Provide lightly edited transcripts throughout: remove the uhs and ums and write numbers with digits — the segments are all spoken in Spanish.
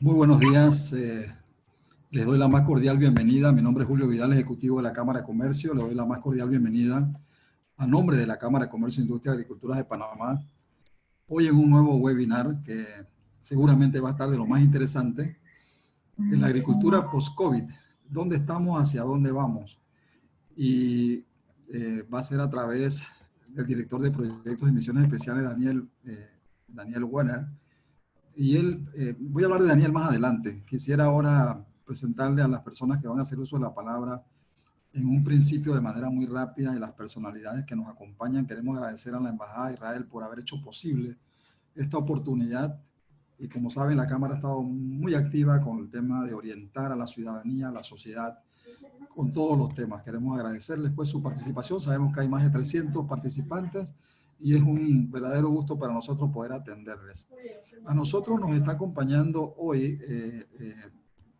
Muy buenos días. Les doy la más cordial bienvenida. Mi nombre es Julio Vidal, ejecutivo de la Cámara de Comercio. Le doy la más cordial bienvenida a nombre de la Cámara de Comercio, Industria y Agricultura de Panamá. Hoy en un nuevo webinar que seguramente va a estar de lo más interesante, en la agricultura post-COVID. ¿Dónde estamos? ¿Hacia dónde vamos? Y va a ser a través del director de proyectos de misiones especiales, Daniel Werner. Y voy a hablar de Daniel más adelante. Quisiera ahora presentarle a las personas que van a hacer uso de la palabra en un principio de manera muy rápida y las personalidades que nos acompañan. Queremos agradecer a la Embajada de Israel por haber hecho posible esta oportunidad. Y como saben, la Cámara ha estado muy activa con el tema de orientar a la ciudadanía, a la sociedad, con todos los temas. Queremos agradecerles pues su participación. Sabemos que hay más de 300 participantes y es un verdadero gusto para nosotros poder atenderles. A nosotros nos está acompañando hoy,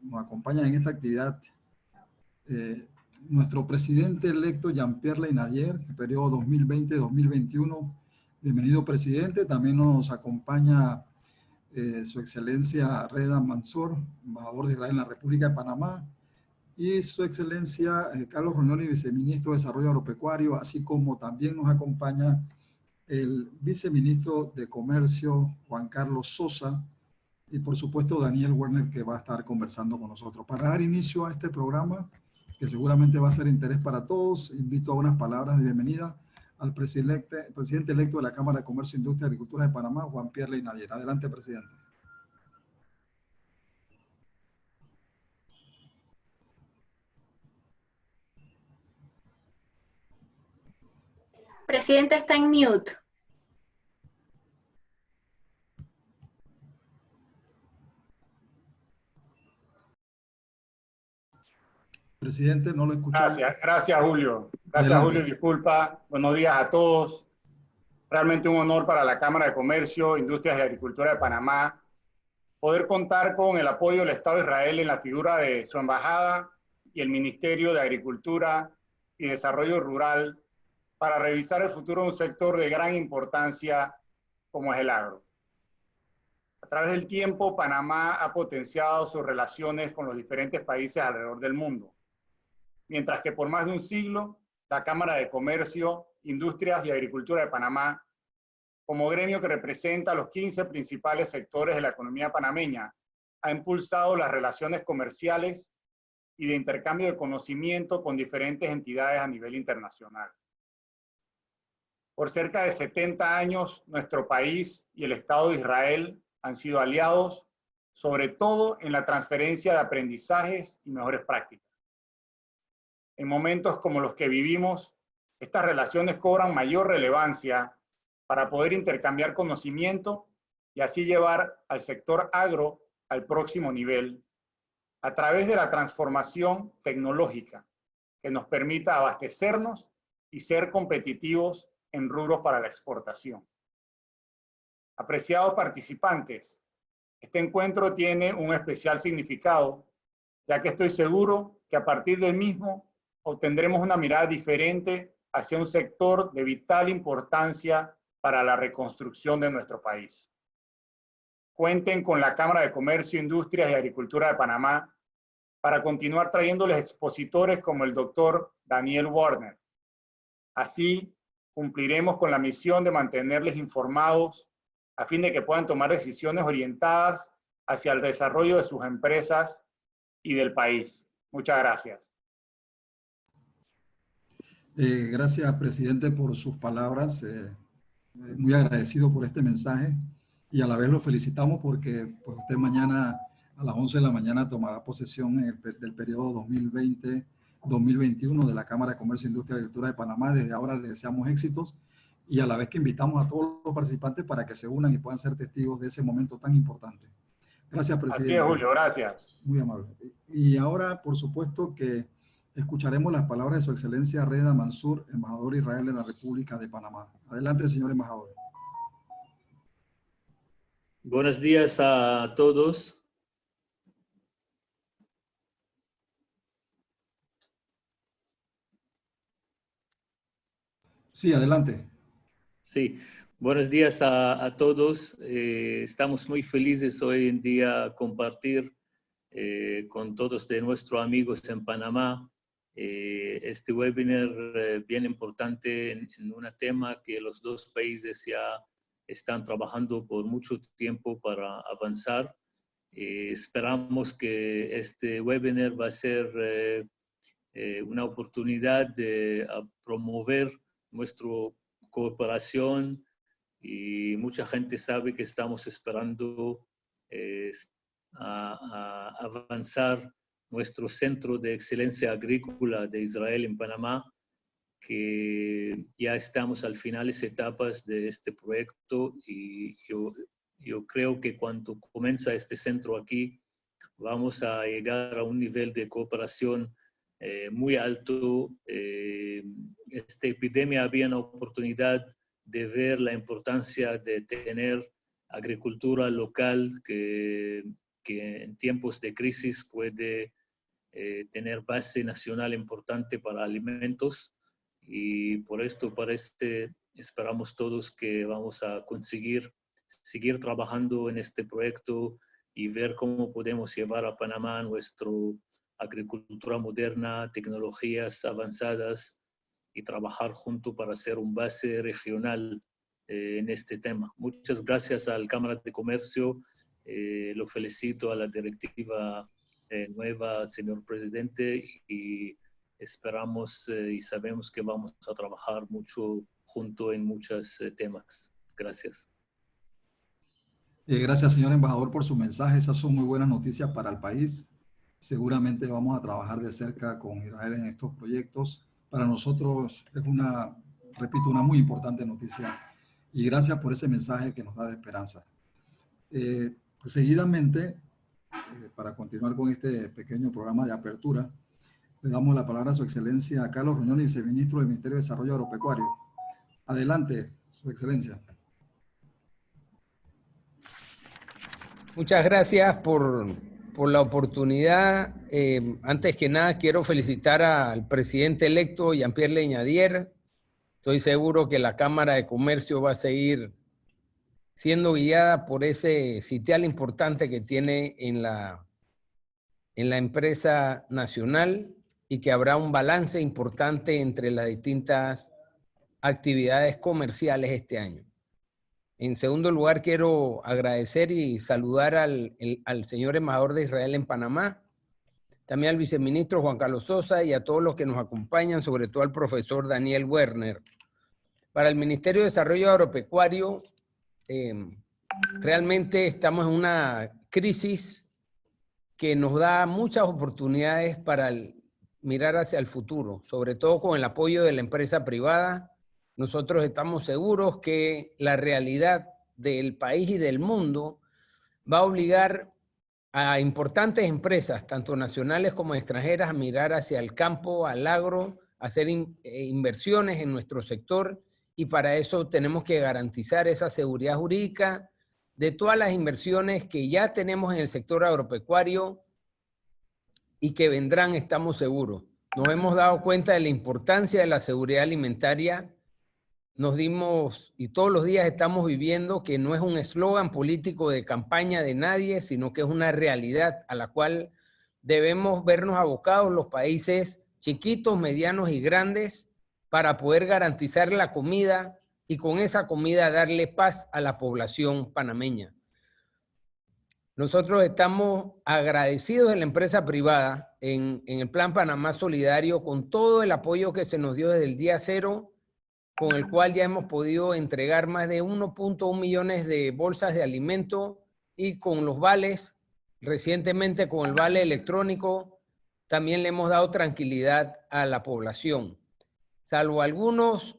nos acompaña en esta actividad eh, nuestro presidente electo Jean-Pierre Leinadier, el periodo 2020-2021. Bienvenido, presidente. También nos acompaña su excelencia Reda Mansour, embajador de Israel en la República de Panamá, y su excelencia Carlos Roñoni, viceministro de Desarrollo Agropecuario, así como también nos acompaña el viceministro de Comercio, Juan Carlos Sosa, y por supuesto Daniel Werner, que va a estar conversando con nosotros. Para dar inicio a este programa, que seguramente va a ser de interés para todos, invito a unas palabras de bienvenida al presidente electo de la Cámara de Comercio, Industria y Agricultura de Panamá, Juan Pierre Leinadier. Adelante, presidente. Presidente está en mute. Presidente, no lo escuchamos. Gracias Julio. Gracias Adelante. Julio, disculpa. Buenos días a todos. Realmente un honor para la Cámara de Comercio, Industrias y Agricultura de Panamá poder contar con el apoyo del Estado de Israel en la figura de su embajada y el Ministerio de Agricultura y Desarrollo Rural para revisar el futuro de un sector de gran importancia como es el agro. A través del tiempo, Panamá ha potenciado sus relaciones con los diferentes países alrededor del mundo, mientras que por más de un siglo, la Cámara de Comercio, Industrias y Agricultura de Panamá, como gremio que representa a los 15 principales sectores de la economía panameña, ha impulsado las relaciones comerciales y de intercambio de conocimiento con diferentes entidades a nivel internacional. Por cerca de 70 años, nuestro país y el Estado de Israel han sido aliados, sobre todo en la transferencia de aprendizajes y mejores prácticas. En momentos como los que vivimos, estas relaciones cobran mayor relevancia para poder intercambiar conocimiento y así llevar al sector agro al próximo nivel a través de la transformación tecnológica que nos permita abastecernos y ser competitivos en rubros para la exportación. Apreciados participantes, este encuentro tiene un especial significado, ya que estoy seguro que a partir del mismo obtendremos una mirada diferente hacia un sector de vital importancia para la reconstrucción de nuestro país. Cuenten con la Cámara de Comercio, Industrias y Agricultura de Panamá para continuar trayéndoles expositores como el doctor Daniel Werner. Así, cumpliremos con la misión de mantenerles informados a fin de que puedan tomar decisiones orientadas hacia el desarrollo de sus empresas y del país. Muchas gracias. Gracias, presidente, por sus palabras. Muy agradecido por este mensaje y a la vez lo felicitamos porque pues, usted mañana a las 11 de la mañana tomará posesión del periodo 2020-2021 de la Cámara de Comercio, Industria y Agricultura de Panamá. Desde ahora le deseamos éxitos y a la vez que invitamos a todos los participantes para que se unan y puedan ser testigos de ese momento tan importante. Gracias, presidente. Así es, Julio, gracias. Muy amable. Y ahora, por supuesto que escucharemos las palabras de su excelencia Reda Mansour, embajador de Israel en la República de Panamá. Adelante, señor embajador. Buenos días a todos. Sí, adelante. Sí, Buenos días a todos. Estamos muy felices hoy en día compartir con todos de nuestros amigos en Panamá este webinar bien importante en un tema que los dos países ya están trabajando por mucho tiempo para avanzar. Esperamos que este webinar va a ser una oportunidad de promover nuestra cooperación, y mucha gente sabe que estamos esperando a avanzar nuestro Centro de Excelencia Agrícola de Israel en Panamá, que ya estamos al finales etapas de este proyecto, y yo creo que cuando comienza este centro aquí, vamos a llegar a un nivel de cooperación muy alto. Esta epidemia había una oportunidad de ver la importancia de tener agricultura local que en tiempos de crisis puede tener base nacional importante para alimentos, y por esto esperamos todos que vamos a conseguir seguir trabajando en este proyecto y ver cómo podemos llevar a Panamá nuestra agricultura moderna, tecnologías avanzadas, y trabajar juntos para ser un base regional en este tema. Muchas gracias al Cámara de Comercio. Lo felicito a la directiva nueva, señor presidente, y esperamos y sabemos que vamos a trabajar mucho juntos en muchos temas. Gracias. Gracias, señor embajador, por su mensaje. Esas son muy buenas noticias para el país. Seguramente vamos a trabajar de cerca con Israel en estos proyectos. Para nosotros es repito, una muy importante noticia. Y gracias por ese mensaje que nos da de esperanza. Seguidamente, para continuar con este pequeño programa de apertura, le damos la palabra a su excelencia Carlos Ruñón, viceministro del Ministerio de Desarrollo Agropecuario. Adelante, su excelencia. Muchas gracias por la oportunidad. Antes que nada, quiero felicitar al presidente electo, Jean-Pierre Leñadier. Estoy seguro que la Cámara de Comercio va a seguir siendo guiada por ese sitial importante que tiene en la empresa nacional, y que habrá un balance importante entre las distintas actividades comerciales este año. En segundo lugar, quiero agradecer y saludar al señor embajador de Israel en Panamá, también al viceministro Juan Carlos Sosa y a todos los que nos acompañan, sobre todo al profesor Daniel Werner. Para el Ministerio de Desarrollo Agropecuario, realmente estamos en una crisis que nos da muchas oportunidades para mirar hacia el futuro, sobre todo con el apoyo de la empresa privada. Nosotros estamos seguros que la realidad del país y del mundo va a obligar a importantes empresas, tanto nacionales como extranjeras, a mirar hacia el campo, al agro, a hacer inversiones en nuestro sector, y para eso tenemos que garantizar esa seguridad jurídica de todas las inversiones que ya tenemos en el sector agropecuario y que vendrán, estamos seguros. Nos hemos dado cuenta de la importancia de la seguridad alimentaria. Nos dimos, y todos los días estamos viviendo, que no es un eslogan político de campaña de nadie, sino que es una realidad a la cual debemos vernos abocados los países chiquitos, medianos y grandes, para poder garantizar la comida y con esa comida darle paz a la población panameña. Nosotros estamos agradecidos de la empresa privada en el Plan Panamá Solidario con todo el apoyo que se nos dio desde el día cero, con el cual ya hemos podido entregar más de 1.1 millones de bolsas de alimento, y con los vales, recientemente con el vale electrónico, también le hemos dado tranquilidad a la población. Salvo algunos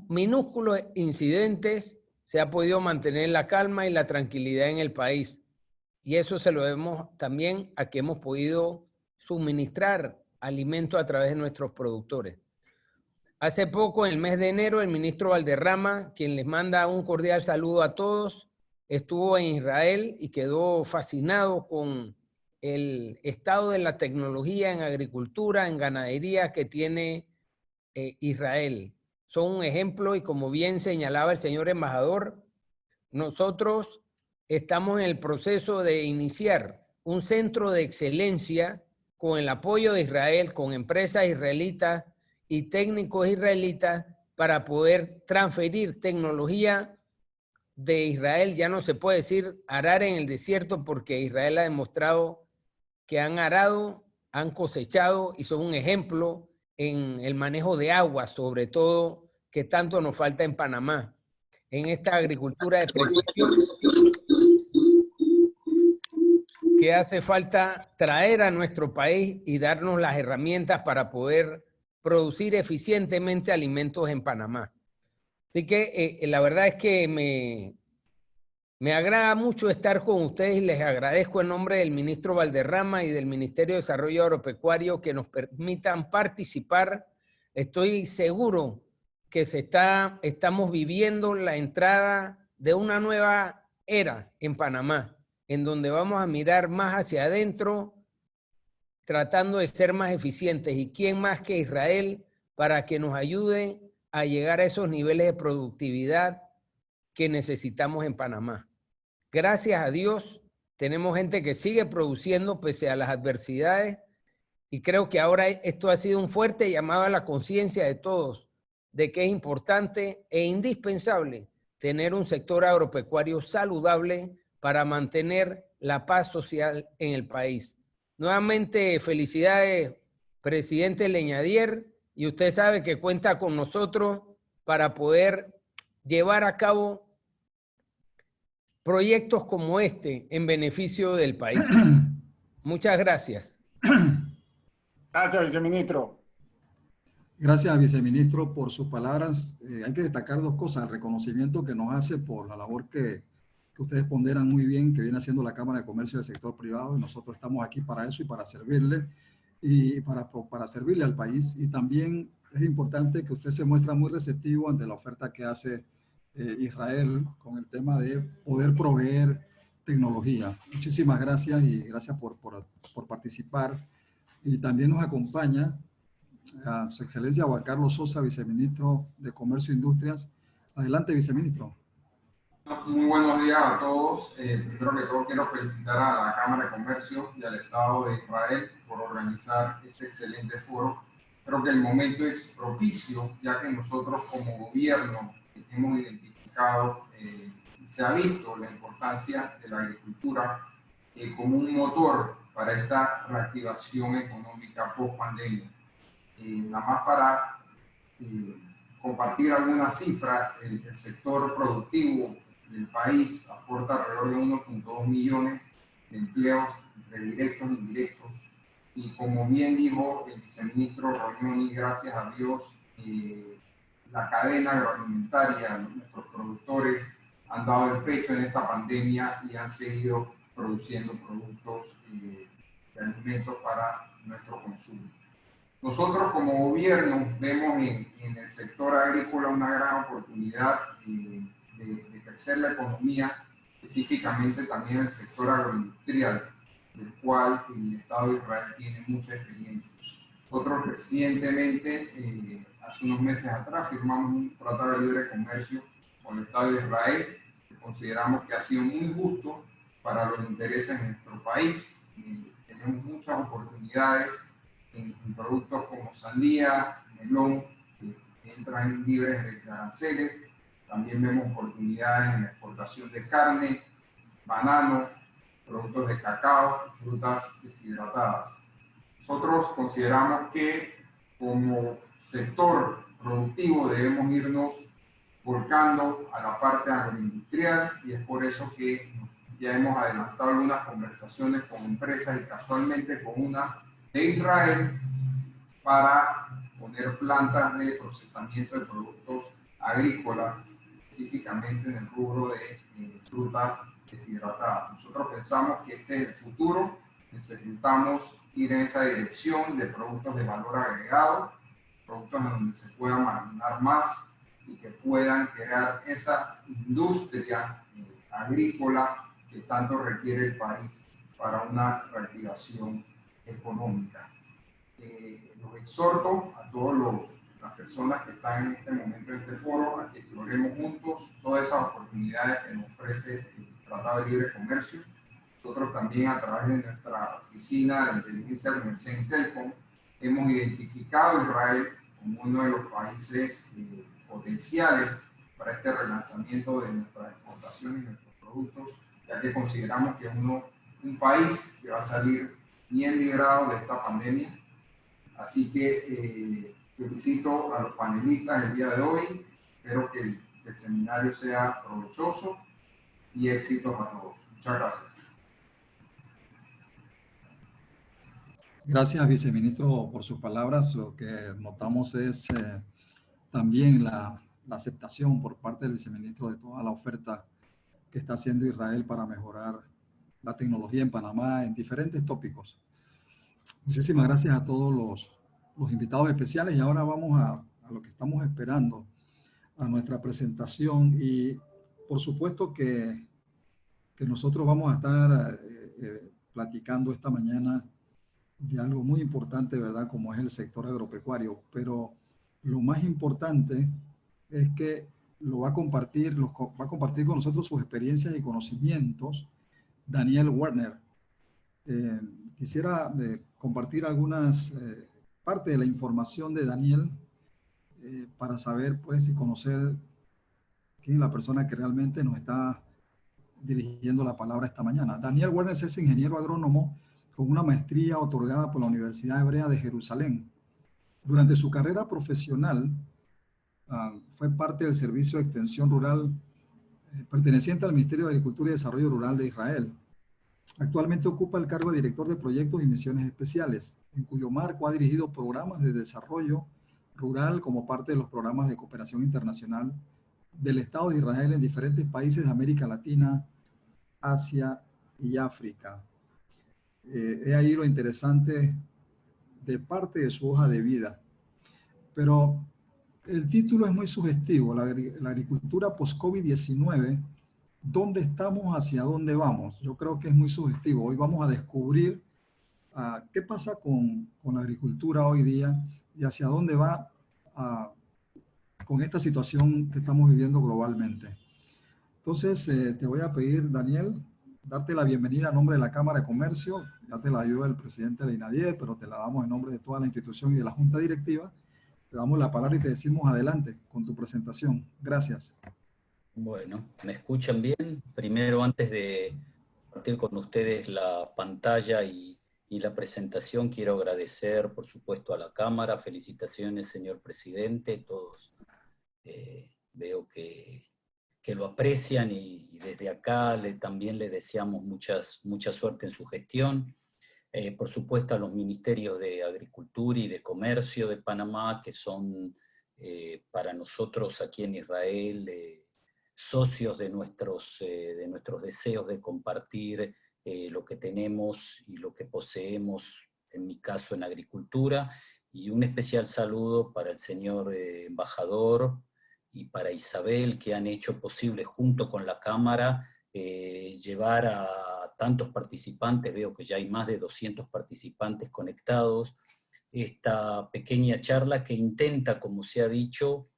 minúsculos incidentes, se ha podido mantener la calma y la tranquilidad en el país. Y eso se lo debemos también a que hemos podido suministrar alimento a través de nuestros productores. Hace poco, en el mes de enero, el ministro Valderrama, quien les manda un cordial saludo a todos, estuvo en Israel y quedó fascinado con el estado de la tecnología en agricultura, en ganadería que tiene Israel. son un ejemplo y como bien señalaba el señor embajador, nosotros estamos en el proceso de iniciar un centro de excelencia con el apoyo de Israel, con empresas israelitas y técnicos israelitas para poder transferir tecnología de Israel. Ya no se puede decir arar en el desierto porque Israel ha demostrado que han arado, han cosechado y son un ejemplo en el manejo de agua, sobre todo, que tanto nos falta en Panamá. En esta agricultura de precisión, que hace falta traer a nuestro país y darnos las herramientas para poder producir eficientemente alimentos en Panamá. Así que la verdad es que me agrada mucho estar con ustedes y les agradezco en nombre del ministro Valderrama y del Ministerio de Desarrollo Agropecuario que nos permitan participar. Estoy seguro que estamos viviendo la entrada de una nueva era en Panamá, en donde vamos a mirar más hacia adentro, tratando de ser más eficientes. ¿Y quién más que Israel para que nos ayude a llegar a esos niveles de productividad que necesitamos en Panamá? Gracias a Dios, tenemos gente que sigue produciendo pese a las adversidades y creo que ahora esto ha sido un fuerte llamado a la conciencia de todos de que es importante e indispensable tener un sector agropecuario saludable para mantener la paz social en el país. Nuevamente, felicidades, presidente Leñadier, y usted sabe que cuenta con nosotros para poder llevar a cabo proyectos como este en beneficio del país. Muchas gracias. Gracias, viceministro. Gracias, viceministro, por sus palabras. Hay que destacar dos cosas: el reconocimiento que nos hace por la labor que ustedes ponderan muy bien, que viene haciendo la Cámara de Comercio del sector privado, y nosotros estamos aquí para eso y para servirle, y para servirle al país. Y también es importante que usted se muestra muy receptivo ante la oferta que hace Israel con el tema de poder proveer tecnología. Muchísimas gracias y gracias por participar. Y también nos acompaña a su excelencia Juan Carlos Sosa, viceministro de Comercio e Industrias. Adelante, viceministro. Muy buenos días a todos. Primero que todo quiero felicitar a la Cámara de Comercio y al Estado de Israel por organizar este excelente foro. Creo que el momento es propicio, ya que nosotros como gobierno hemos identificado, se ha visto la importancia de la agricultura como un motor para esta reactivación económica post-pandemia. Nada más para compartir algunas cifras, el sector productivo del país aporta alrededor de 1.2 millones de empleos entre directos e indirectos. Y como bien dijo el viceministro Rognoni, gracias a Dios, la cadena agroalimentaria, nuestros productores han dado el pecho en esta pandemia y han seguido produciendo productos de alimentos para nuestro consumo. Nosotros como gobierno vemos en el sector agrícola una gran oportunidad de crecer la economía, específicamente también el sector agroindustrial, del cual el Estado de Israel tiene mucha experiencia. Nosotros recientemente, hace unos meses atrás, firmamos un tratado de libre comercio con el Estado de Israel, que consideramos que ha sido muy justo para los intereses de nuestro país. Tenemos muchas oportunidades en productos como sandía, melón, que entran libres de aranceles. También vemos oportunidades en la exportación de carne, banano, productos de cacao, frutas deshidratadas. Nosotros consideramos que como sector productivo debemos irnos volcando a la parte agroindustrial y es por eso que ya hemos adelantado algunas conversaciones con empresas y casualmente con una de Israel para poner plantas de procesamiento de productos agrícolas, específicamente en el rubro de frutas deshidratadas. Nosotros pensamos que este es el futuro, necesitamos ir en esa dirección de productos de valor agregado, productos en donde se pueda marginar más y que puedan crear esa industria agrícola que tanto requiere el país para una reactivación económica. Los exhorto a todos los las personas que están en este momento en este foro a que exploremos juntos todas esas oportunidades que nos ofrece el Tratado de Libre Comercio. Nosotros también, a través de nuestra oficina de inteligencia comercial Intelcom, hemos identificado a Israel como uno de los países potenciales para este relanzamiento de nuestras exportaciones y nuestros productos, ya que consideramos que es un país que va a salir bien librado de esta pandemia. Así que felicito a los panelistas el día de hoy. Espero que el seminario sea provechoso y éxitos a todos. Muchas gracias. Gracias, viceministro, por sus palabras. Lo que notamos es también la aceptación por parte del viceministro de toda la oferta que está haciendo Israel para mejorar la tecnología en Panamá en diferentes tópicos. Muchísimas gracias a todos los invitados especiales, y ahora vamos a lo que estamos esperando, a nuestra presentación. Y por supuesto que nosotros vamos a estar platicando esta mañana de algo muy importante, ¿verdad? Como es el sector agropecuario, pero lo más importante es que va a compartir con nosotros sus experiencias y conocimientos Daniel Werner. Quisiera compartir algunas parte de la información de Daniel para saber, pues, y conocer quién es la persona que realmente nos está dirigiendo la palabra esta mañana. Daniel Werner es ingeniero agrónomo con una maestría otorgada por la Universidad Hebrea de Jerusalén. Durante su carrera profesional, fue parte del Servicio de Extensión Rural perteneciente al Ministerio de Agricultura y Desarrollo Rural de Israel. Actualmente ocupa el cargo de director de proyectos y misiones especiales, en cuyo marco ha dirigido programas de desarrollo rural como parte de los programas de cooperación internacional del Estado de Israel en diferentes países de América Latina, Asia y África. He ahí lo interesante de parte de su hoja de vida. Pero el título es muy sugestivo, la agricultura post-COVID-19, ¿dónde estamos, hacia dónde vamos? Yo creo que es muy sugestivo. Hoy vamos a descubrir qué pasa con la agricultura hoy día y hacia dónde va con esta situación que estamos viviendo globalmente. Entonces, te voy a pedir, Daniel, darte la bienvenida a nombre de la Cámara de Comercio. Ya te la dio el presidente de la INADIE, pero te la damos en nombre de toda la institución y de la Junta Directiva. Te damos la palabra y te decimos adelante con tu presentación. Gracias. Bueno, ¿me escuchan bien? Primero, antes de compartir con ustedes la pantalla y la presentación, quiero agradecer, por supuesto, a la Cámara. Felicitaciones, señor presidente. Todos veo que lo aprecian, y desde acá también le deseamos mucha suerte en su gestión. Por supuesto, a los ministerios de Agricultura y de Comercio de Panamá, que son para nosotros aquí en Israel socios de nuestros deseos de compartir lo que tenemos y lo que poseemos, en mi caso en agricultura. Y un especial saludo para el señor embajador y para Isabel, que han hecho posible junto con la Cámara llevar a tantos participantes. Veo que ya hay más de 200 participantes conectados. Esta pequeña charla que intenta, como se ha dicho,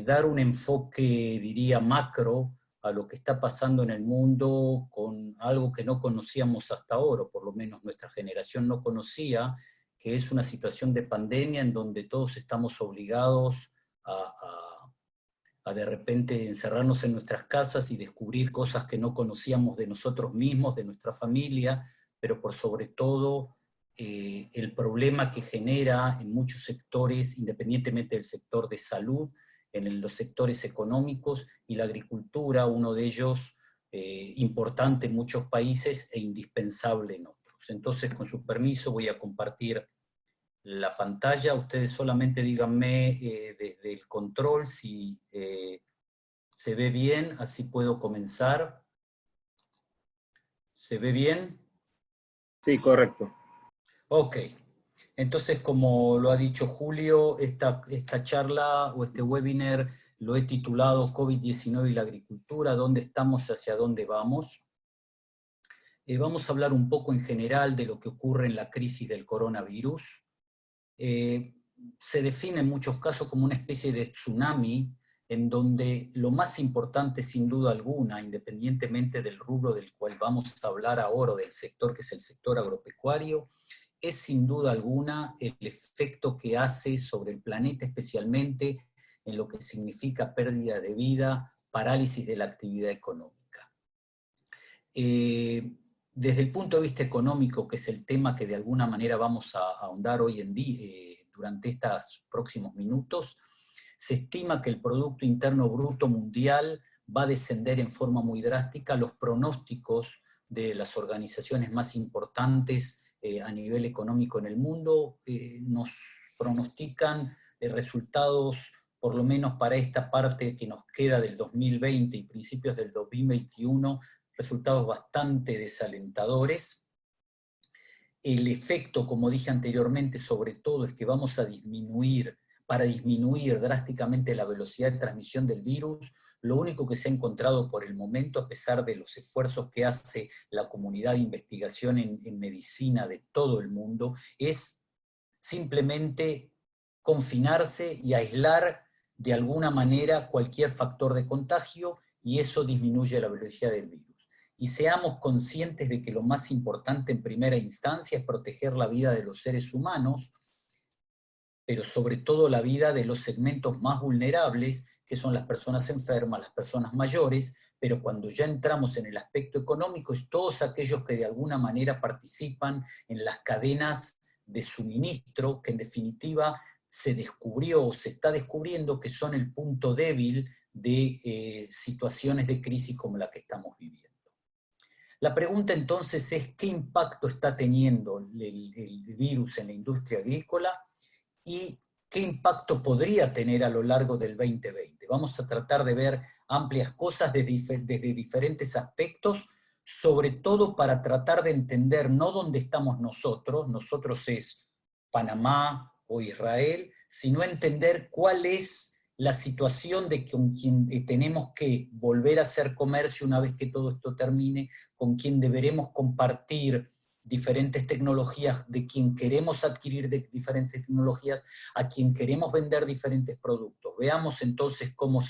dar un enfoque, diría, macro a lo que está pasando en el mundo, con algo que no conocíamos hasta ahora, o por lo menos nuestra generación no conocía, que es una situación de pandemia en donde todos estamos obligados a de repente encerrarnos en nuestras casas y descubrir cosas que no conocíamos de nosotros mismos, de nuestra familia, pero por sobre todo el problema que genera en muchos sectores, independientemente del sector de salud, en los sectores económicos, y la agricultura, uno de ellos importante en muchos países e indispensable en otros. Entonces, con su permiso, voy a compartir la pantalla. Ustedes solamente díganme desde el control si se ve bien, así puedo comenzar. ¿Se ve bien? Sí, correcto. Ok. Entonces, como lo ha dicho Julio, esta charla o este webinar lo he titulado COVID-19 y la agricultura, ¿dónde estamos, hacia dónde vamos? Vamos a hablar un poco en general de lo que ocurre en la crisis del coronavirus. se define en muchos casos como una especie de tsunami, en donde lo más importante, sin duda alguna, independientemente del rubro del cual vamos a hablar ahora, o del sector que es el sector agropecuario, es sin duda alguna el efecto que hace sobre el planeta, especialmente en lo que significa pérdida de vida, parálisis de la actividad económica. Desde el punto de vista económico, que es el tema que de alguna manera vamos a ahondar hoy en día, durante estos próximos minutos, se estima que el Producto Interno Bruto mundial va a descender en forma muy drástica. Los pronósticos de las organizaciones más importantes a nivel económico en el mundo nos pronostican resultados, por lo menos para esta parte que nos queda del 2020 y principios del 2021, resultados bastante desalentadores. El efecto, como dije anteriormente, sobre todo es que vamos a disminuir, para disminuir drásticamente la velocidad de transmisión del virus. Lo único que se ha encontrado por el momento, a pesar de los esfuerzos que hace la comunidad de investigación en medicina de todo el mundo, es simplemente confinarse y aislar de alguna manera cualquier factor de contagio, y eso disminuye la velocidad del virus. Y seamos conscientes de que lo más importante en primera instancia es proteger la vida de los seres humanos, pero sobre todo la vida de los segmentos más vulnerables, que son las personas enfermas, las personas mayores, pero cuando ya entramos en el aspecto económico, es todos aquellos que de alguna manera participan en las cadenas de suministro, que en definitiva se descubrió o se está descubriendo que son el punto débil de situaciones de crisis como la que estamos viviendo. La pregunta entonces es, ¿qué impacto está teniendo el virus en la industria agrícola y qué impacto podría tener a lo largo del 2020? Vamos a tratar de ver amplias cosas desde diferentes aspectos, sobre todo para tratar de entender no dónde estamos nosotros es Panamá o Israel, sino entender cuál es la situación de con quien tenemos que volver a hacer comercio una vez que todo esto termine, con quien deberemos compartir diferentes tecnologías, de quien queremos adquirir diferentes tecnologías, a quien queremos vender diferentes productos. Veamos entonces cómo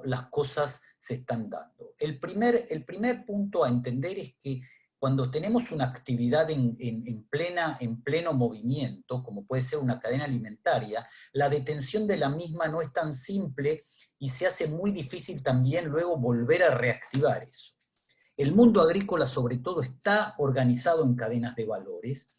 las cosas se están dando. El primer punto a entender es que cuando tenemos una actividad en pleno movimiento, como puede ser una cadena alimentaria, la detención de la misma no es tan simple y se hace muy difícil también luego volver a reactivar eso. El mundo agrícola, sobre todo, está organizado en cadenas de valores,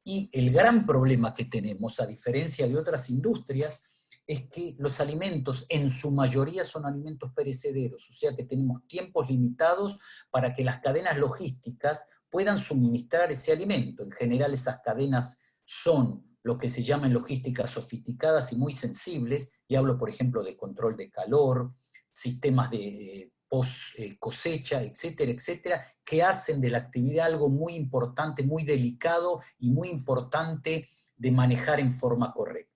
y el gran problema que tenemos, a diferencia de otras industrias, es que los alimentos en su mayoría son alimentos perecederos, o sea que tenemos tiempos limitados para que las cadenas logísticas puedan suministrar ese alimento. En general esas cadenas son lo que se llaman logísticas sofisticadas y muy sensibles, y hablo por ejemplo de control de calor, sistemas de post cosecha, etcétera, etcétera, que hacen de la actividad algo muy importante, muy delicado y muy importante de manejar en forma correcta.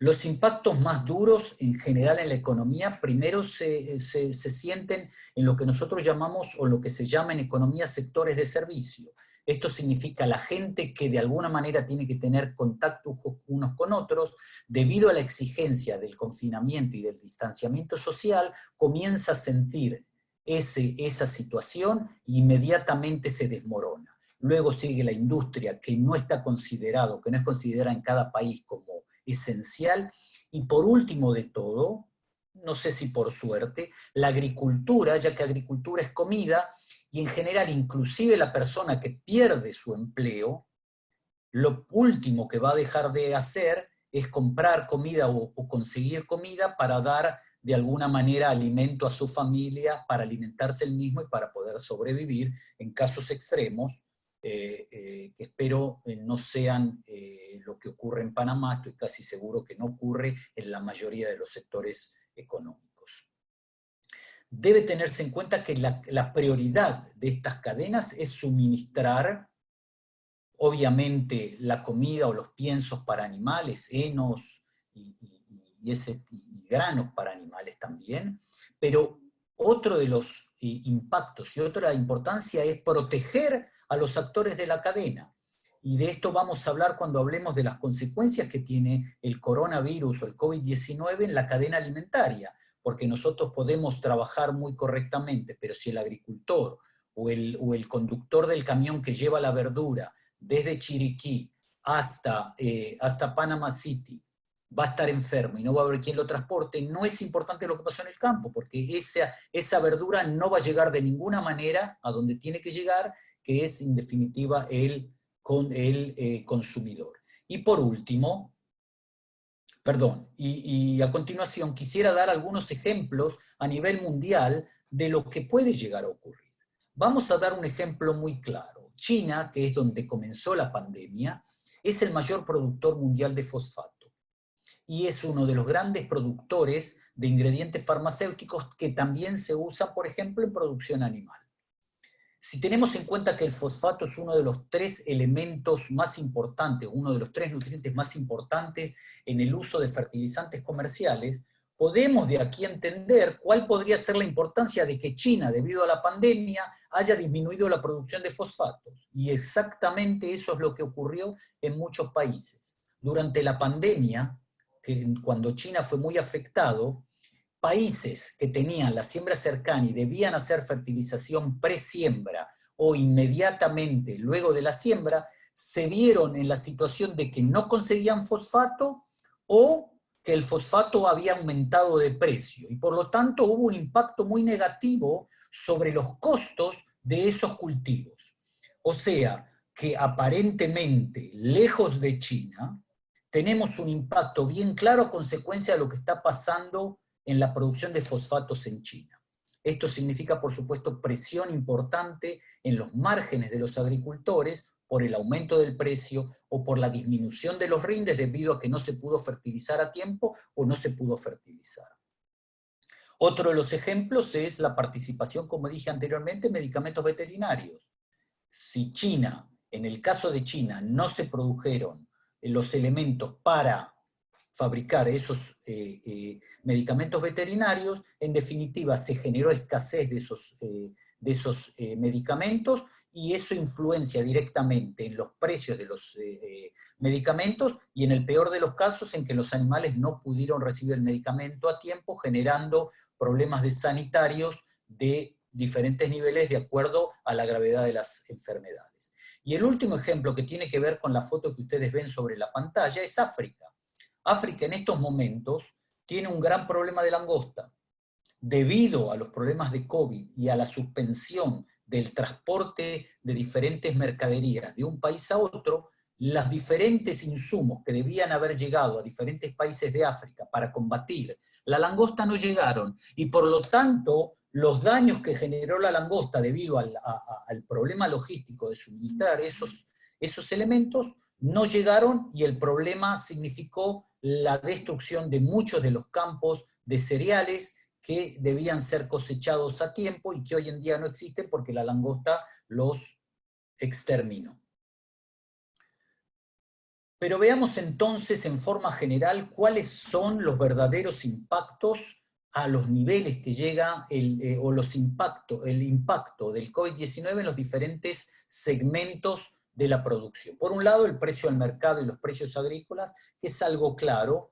Los impactos más duros en general en la economía primero se sienten en lo que nosotros llamamos, o lo que se llama en economía, sectores de servicio. Esto significa la gente que de alguna manera tiene que tener contacto unos con otros, debido a la exigencia del confinamiento y del distanciamiento social, comienza a sentir esa situación e inmediatamente se desmorona. Luego sigue la industria, que no es considerada en cada país como esencial, y por último de todo, no sé si por suerte, la agricultura, ya que agricultura es comida, y en general inclusive la persona que pierde su empleo, lo último que va a dejar de hacer es comprar comida o conseguir comida para dar de alguna manera alimento a su familia, para alimentarse él mismo y para poder sobrevivir en casos extremos, que espero no sean lo que ocurre en Panamá. Estoy casi seguro que no ocurre en la mayoría de los sectores económicos. Debe tenerse en cuenta que la prioridad de estas cadenas es suministrar, obviamente, la comida o los piensos para animales, henos y granos para animales también, pero otro de los impactos y otra importancia es proteger a los actores de la cadena. y de esto vamos a hablar cuando hablemos de las consecuencias que tiene el coronavirus o el COVID-19 en la cadena alimentaria, porque nosotros podemos trabajar muy correctamente, pero si el agricultor o el conductor del camión que lleva la verdura desde Chiriquí hasta Panama City va a estar enfermo y no va a haber quien lo transporte, no es importante lo que pasó en el campo, porque esa verdura no va a llegar de ninguna manera a donde tiene que llegar, que es en definitiva el consumidor. Y por último, y a continuación quisiera dar algunos ejemplos a nivel mundial de lo que puede llegar a ocurrir. Vamos a dar un ejemplo muy claro. China, que es donde comenzó la pandemia, es el mayor productor mundial de fosfato y es uno de los grandes productores de ingredientes farmacéuticos que también se usan, por ejemplo, en producción animal. Si tenemos en cuenta que el fosfato es uno de los 3 elementos más importantes, uno de los 3 nutrientes más importantes en el uso de fertilizantes comerciales, podemos de aquí entender cuál podría ser la importancia de que China, debido a la pandemia, haya disminuido la producción de fosfatos. Y exactamente eso es lo que ocurrió en muchos países. Durante la pandemia, cuando China fue muy afectado, países que tenían la siembra cercana y debían hacer fertilización pre-siembra o inmediatamente luego de la siembra, se vieron en la situación de que no conseguían fosfato o que el fosfato había aumentado de precio. Y por lo tanto hubo un impacto muy negativo sobre los costos de esos cultivos. O sea, que aparentemente, lejos de China, tenemos un impacto bien claro a consecuencia de lo que está pasando en la producción de fosfatos en China. Esto significa, por supuesto, presión importante en los márgenes de los agricultores por el aumento del precio o por la disminución de los rindes debido a que no se pudo fertilizar a tiempo o no se pudo fertilizar. Otro de los ejemplos es la participación, como dije anteriormente, en medicamentos veterinarios. Si China, en el caso de China, no se produjeron los elementos para fabricar esos medicamentos veterinarios, en definitiva se generó escasez de esos medicamentos y eso influencia directamente en los precios de los medicamentos y en el peor de los casos en que los animales no pudieron recibir el medicamento a tiempo, generando problemas sanitarios de diferentes niveles de acuerdo a la gravedad de las enfermedades. Y el último ejemplo que tiene que ver con la foto que ustedes ven sobre la pantalla es África. África en estos momentos tiene un gran problema de langosta. Debido a los problemas de COVID y a la suspensión del transporte de diferentes mercaderías de un país a otro, los diferentes insumos que debían haber llegado a diferentes países de África para combatir la langosta no llegaron, y por lo tanto los daños que generó la langosta debido al problema logístico de suministrar esos elementos no llegaron, y el problema significó la destrucción de muchos de los campos de cereales que debían ser cosechados a tiempo y que hoy en día no existen porque la langosta los exterminó. Pero veamos entonces en forma general cuáles son los verdaderos impactos a los niveles que llega el impacto del COVID-19 en los diferentes segmentos de la producción. Por un lado, el precio al mercado y los precios agrícolas, que es algo claro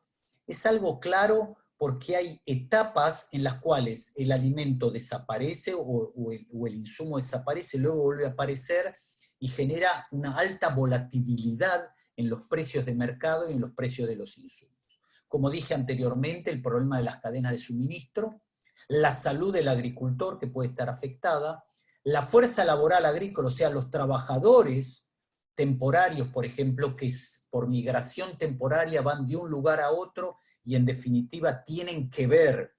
porque hay etapas en las cuales el alimento desaparece o el insumo desaparece, luego vuelve a aparecer y genera una alta volatilidad en los precios de mercado y en los precios de los insumos. Como dije anteriormente, el problema de las cadenas de suministro, la salud del agricultor que puede estar afectada, la fuerza laboral agrícola, o sea, los trabajadores temporarios, por ejemplo, que por migración temporaria van de un lugar a otro y en definitiva tienen que ver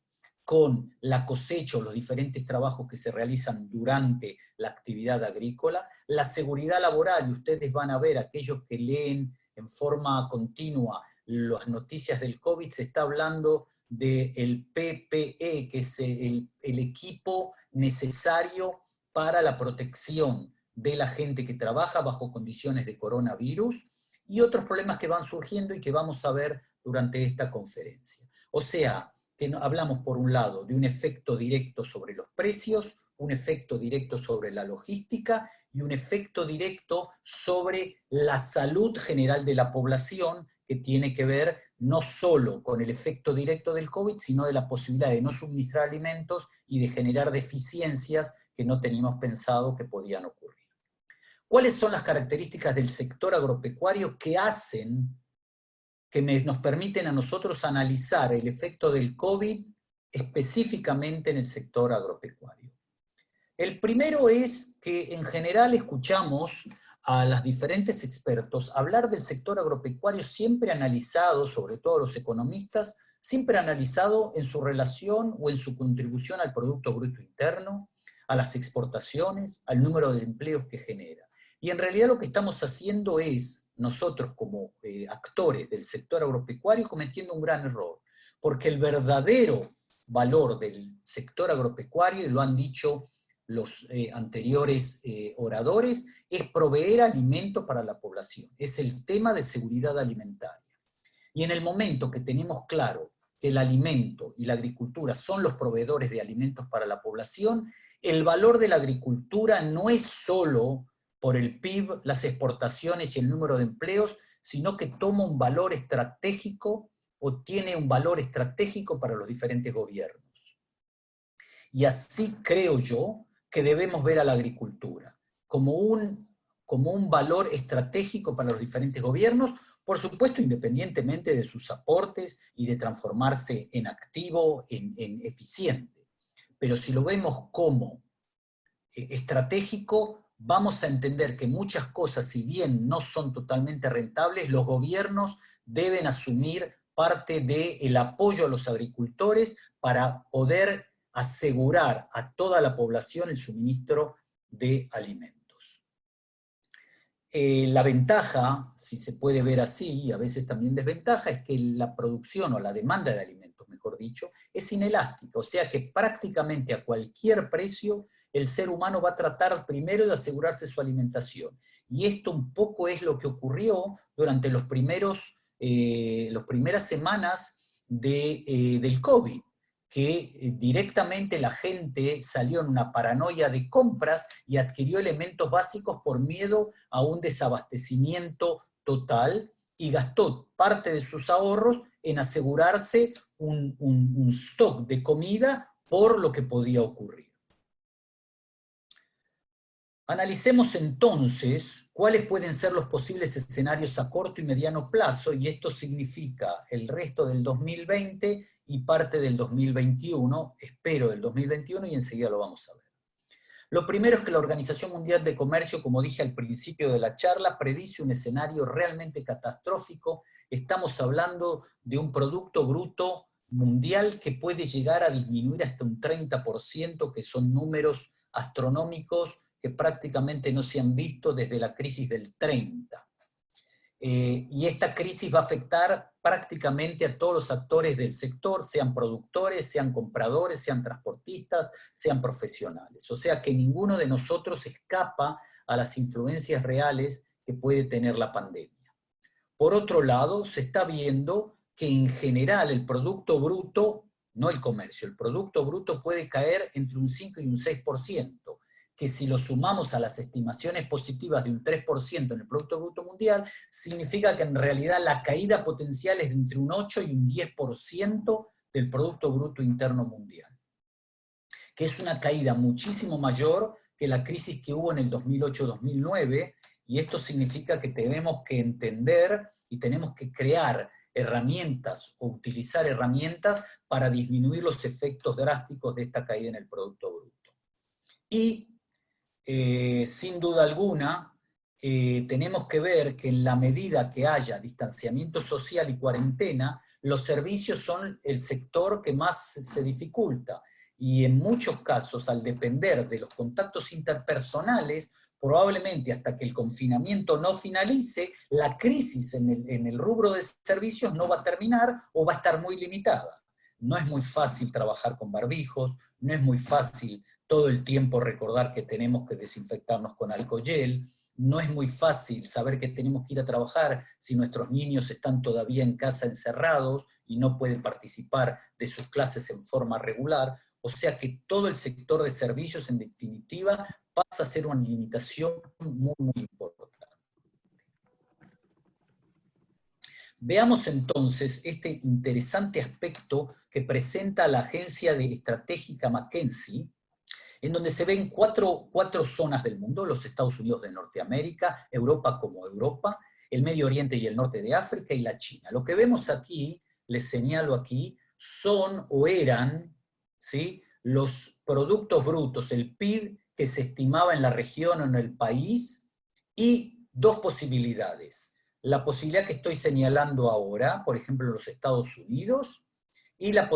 con la cosecha o los diferentes trabajos que se realizan durante la actividad agrícola, la seguridad laboral, y ustedes van a ver, aquellos que leen en forma continua las noticias del COVID, se está hablando del PPE, que es el equipo necesario para la protección de la gente que trabaja bajo condiciones de coronavirus, y otros problemas que van surgiendo y que vamos a ver durante esta conferencia. O sea, que hablamos por un lado de un efecto directo sobre los precios, un efecto directo sobre la logística y un efecto directo sobre la salud general de la población, que tiene que ver no solo con el efecto directo del COVID, sino de la posibilidad de no suministrar alimentos y de generar deficiencias que no teníamos pensado que podían ocurrir. ¿Cuáles son las características del sector agropecuario que hacen, que nos permiten a nosotros analizar el efecto del COVID específicamente en el sector agropecuario? El primero es que en general escuchamos a los diferentes expertos hablar del sector agropecuario siempre analizado, sobre todo los economistas, siempre analizado en su relación o en su contribución al Producto Bruto Interno, a las exportaciones, al número de empleos que genera. Y en realidad lo que estamos haciendo es, nosotros como actores del sector agropecuario, cometiendo un gran error, porque el verdadero valor del sector agropecuario, y lo han dicho los anteriores oradores, es proveer alimento para la población, es el tema de seguridad alimentaria. Y en el momento que tenemos claro que el alimento y la agricultura son los proveedores de alimentos para la población, el valor de la agricultura no es solo por el PIB, las exportaciones y el número de empleos, sino que toma un valor estratégico o tiene un valor estratégico para los diferentes gobiernos. Y así creo yo que debemos ver a la agricultura como un valor estratégico para los diferentes gobiernos, por supuesto independientemente de sus aportes y de transformarse en activo, en eficiente. Pero si lo vemos como estratégico, vamos a entender que muchas cosas, si bien no son totalmente rentables, los gobiernos deben asumir parte del apoyo a los agricultores para poder asegurar a toda la población el suministro de alimentos. La ventaja, si se puede ver así, y a veces también desventaja, es que la producción o la demanda de alimentos, mejor dicho, es inelástica, o sea que prácticamente a cualquier precio el ser humano va a tratar primero de asegurarse su alimentación. Y esto un poco es lo que ocurrió durante las primeras semanas del COVID, que directamente la gente salió en una paranoia de compras y adquirió elementos básicos por miedo a un desabastecimiento total y gastó parte de sus ahorros en asegurarse un stock de comida por lo que podía ocurrir. Analicemos entonces cuáles pueden ser los posibles escenarios a corto y mediano plazo, y esto significa el resto del 2020 y parte del 2021, espero del 2021, y enseguida lo vamos a ver. Lo primero es que la Organización Mundial de Comercio, como dije al principio de la charla, predice un escenario realmente catastrófico. Estamos hablando de un Producto Bruto Mundial que puede llegar a disminuir hasta un 30%, que son números astronómicos que prácticamente no se han visto desde la crisis del 30. Y esta crisis va a afectar prácticamente a todos los actores del sector, sean productores, sean compradores, sean transportistas, sean profesionales. O sea que ninguno de nosotros escapa a las influencias reales que puede tener la pandemia. Por otro lado, se está viendo que en general el Producto Bruto, no el comercio, el Producto Bruto puede caer entre un 5 y un 6%. Que si lo sumamos a las estimaciones positivas de un 3% en el Producto Bruto Mundial, significa que en realidad la caída potencial es de entre un 8 y un 10% del Producto Bruto Interno Mundial, que es una caída muchísimo mayor que la crisis que hubo en el 2008-2009, y esto significa que tenemos que entender y tenemos que crear herramientas o utilizar herramientas para disminuir los efectos drásticos de esta caída en el Producto Bruto. Y sin duda alguna, tenemos que ver que en la medida que haya distanciamiento social y cuarentena, los servicios son el sector que más se dificulta. Y en muchos casos, al depender de los contactos interpersonales, probablemente hasta que el confinamiento no finalice, la crisis en el rubro de servicios no va a terminar o va a estar muy limitada. No es muy fácil trabajar con barbijos, no es muy fácil todo el tiempo recordar que tenemos que desinfectarnos con alcohol gel, no es muy fácil saber que tenemos que ir a trabajar si nuestros niños están todavía en casa encerrados y no pueden participar de sus clases en forma regular. O sea que todo el sector de servicios, en definitiva, pasa a ser una limitación muy, muy importante. Veamos entonces este interesante aspecto que presenta la agencia de estratégica McKinsey, en donde se ven cuatro zonas del mundo: los Estados Unidos de Norteamérica, Europa como Europa, el Medio Oriente y el norte de África, y la China. Lo que vemos aquí, les señalo aquí, son o eran, ¿sí?, los productos brutos, el PIB que se estimaba en la región o en el país, y dos posibilidades. La posibilidad que estoy señalando ahora, por ejemplo en los Estados Unidos, y la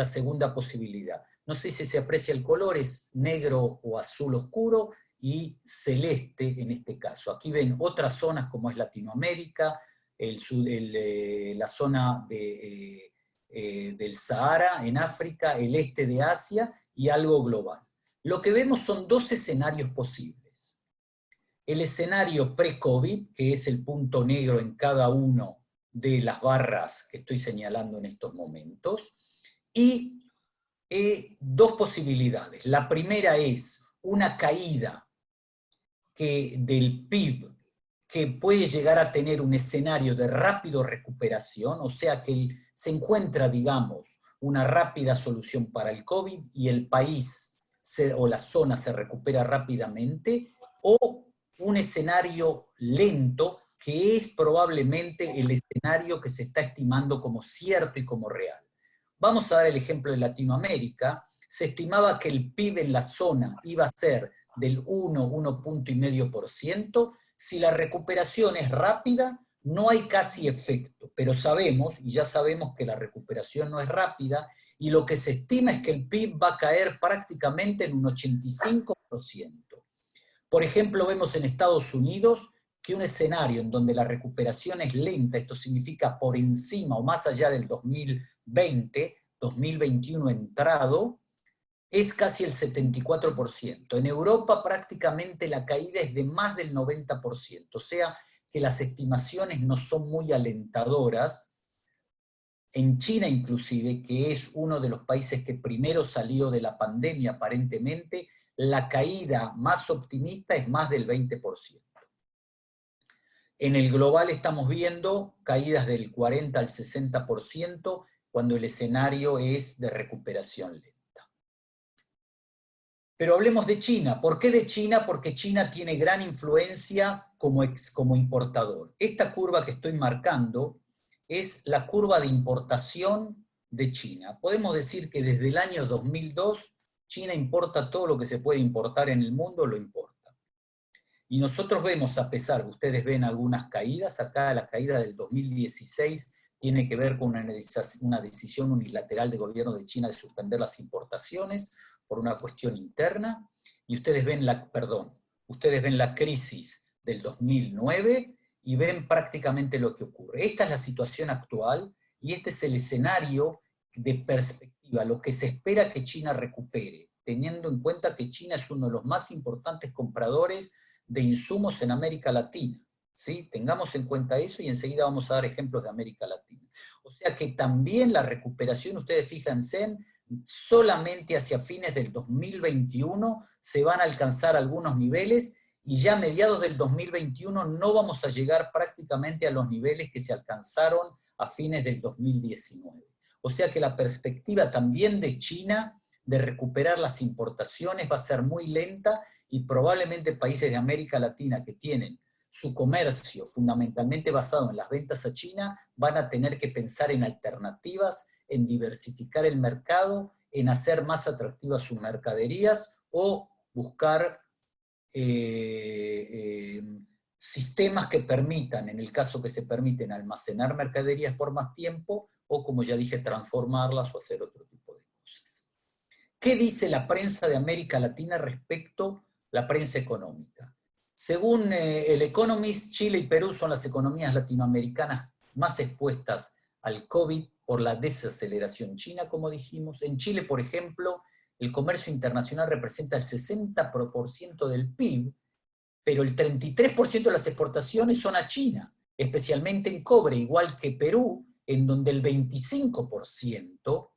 segunda posibilidad. No sé si se aprecia el color, es negro o azul oscuro y celeste en este caso. Aquí ven otras zonas como es Latinoamérica, la zona del Sahara en África, el este de Asia y algo global. Lo que vemos son dos escenarios posibles. El escenario pre-COVID, que es el punto negro en cada uno de las barras que estoy señalando en estos momentos, y dos posibilidades. La primera es una caída del PIB que puede llegar a tener un escenario de rápido recuperación, o sea que se encuentra, digamos, una rápida solución para el COVID y el país o la zona se recupera rápidamente, o un escenario lento que es probablemente el escenario que se está estimando como cierto y como real. Vamos a dar el ejemplo de Latinoamérica. Se estimaba que el PIB en la zona iba a ser del 1,5%. Si la recuperación es rápida, no hay casi efecto, pero sabemos, y ya sabemos que la recuperación no es rápida, y lo que se estima es que el PIB va a caer prácticamente en un 85%. Por ejemplo, vemos en Estados Unidos que un escenario en donde la recuperación es lenta, esto significa por encima o más allá del 2020, 2021 entrado, es casi el 74%. En Europa prácticamente la caída es de más del 90%, o sea que las estimaciones no son muy alentadoras. En China inclusive, que es uno de los países que primero salió de la pandemia aparentemente, la caída más optimista es más del 20%. En el global estamos viendo caídas del 40 al 60% cuando el escenario es de recuperación lenta. Pero hablemos de China. ¿Por qué de China? Porque China tiene gran influencia como importador. Esta curva que estoy marcando es la curva de importación de China. Podemos decir que desde el año 2002 China importa todo lo que se puede importar en el mundo, lo importa. Y nosotros vemos, a pesar, ustedes ven algunas caídas, acá la caída del 2016 tiene que ver con una decisión unilateral del gobierno de China de suspender las importaciones por una cuestión interna, y ustedes ven la crisis del 2009 y ven prácticamente lo que ocurre. Esta es la situación actual y este es el escenario de perspectiva, lo que se espera que China recupere, teniendo en cuenta que China es uno de los más importantes compradores de insumos en América Latina. ¿Sí? Tengamos en cuenta eso y enseguida vamos a dar ejemplos de América Latina. O sea que también la recuperación, ustedes fíjense, solamente hacia fines del 2021 se van a alcanzar algunos niveles y ya a mediados del 2021 no vamos a llegar prácticamente a los niveles que se alcanzaron a fines del 2019. O sea que la perspectiva también de China de recuperar las importaciones va a ser muy lenta y probablemente países de América Latina que tienen su comercio fundamentalmente basado en las ventas a China van a tener que pensar en alternativas, en diversificar el mercado, en hacer más atractivas sus mercaderías o buscar sistemas que permitan, en el caso que se permiten, almacenar mercaderías por más tiempo o, como ya dije, transformarlas o hacer otro tipo de cosas. ¿Qué dice la prensa de América Latina respecto a la prensa económica? Según el Economist, Chile y Perú son las economías latinoamericanas más expuestas al COVID por la desaceleración china, como dijimos. En Chile, por ejemplo, el comercio internacional representa el 60% del PIB, pero el 33% de las exportaciones son a China, especialmente en cobre, igual que Perú, en donde el 25%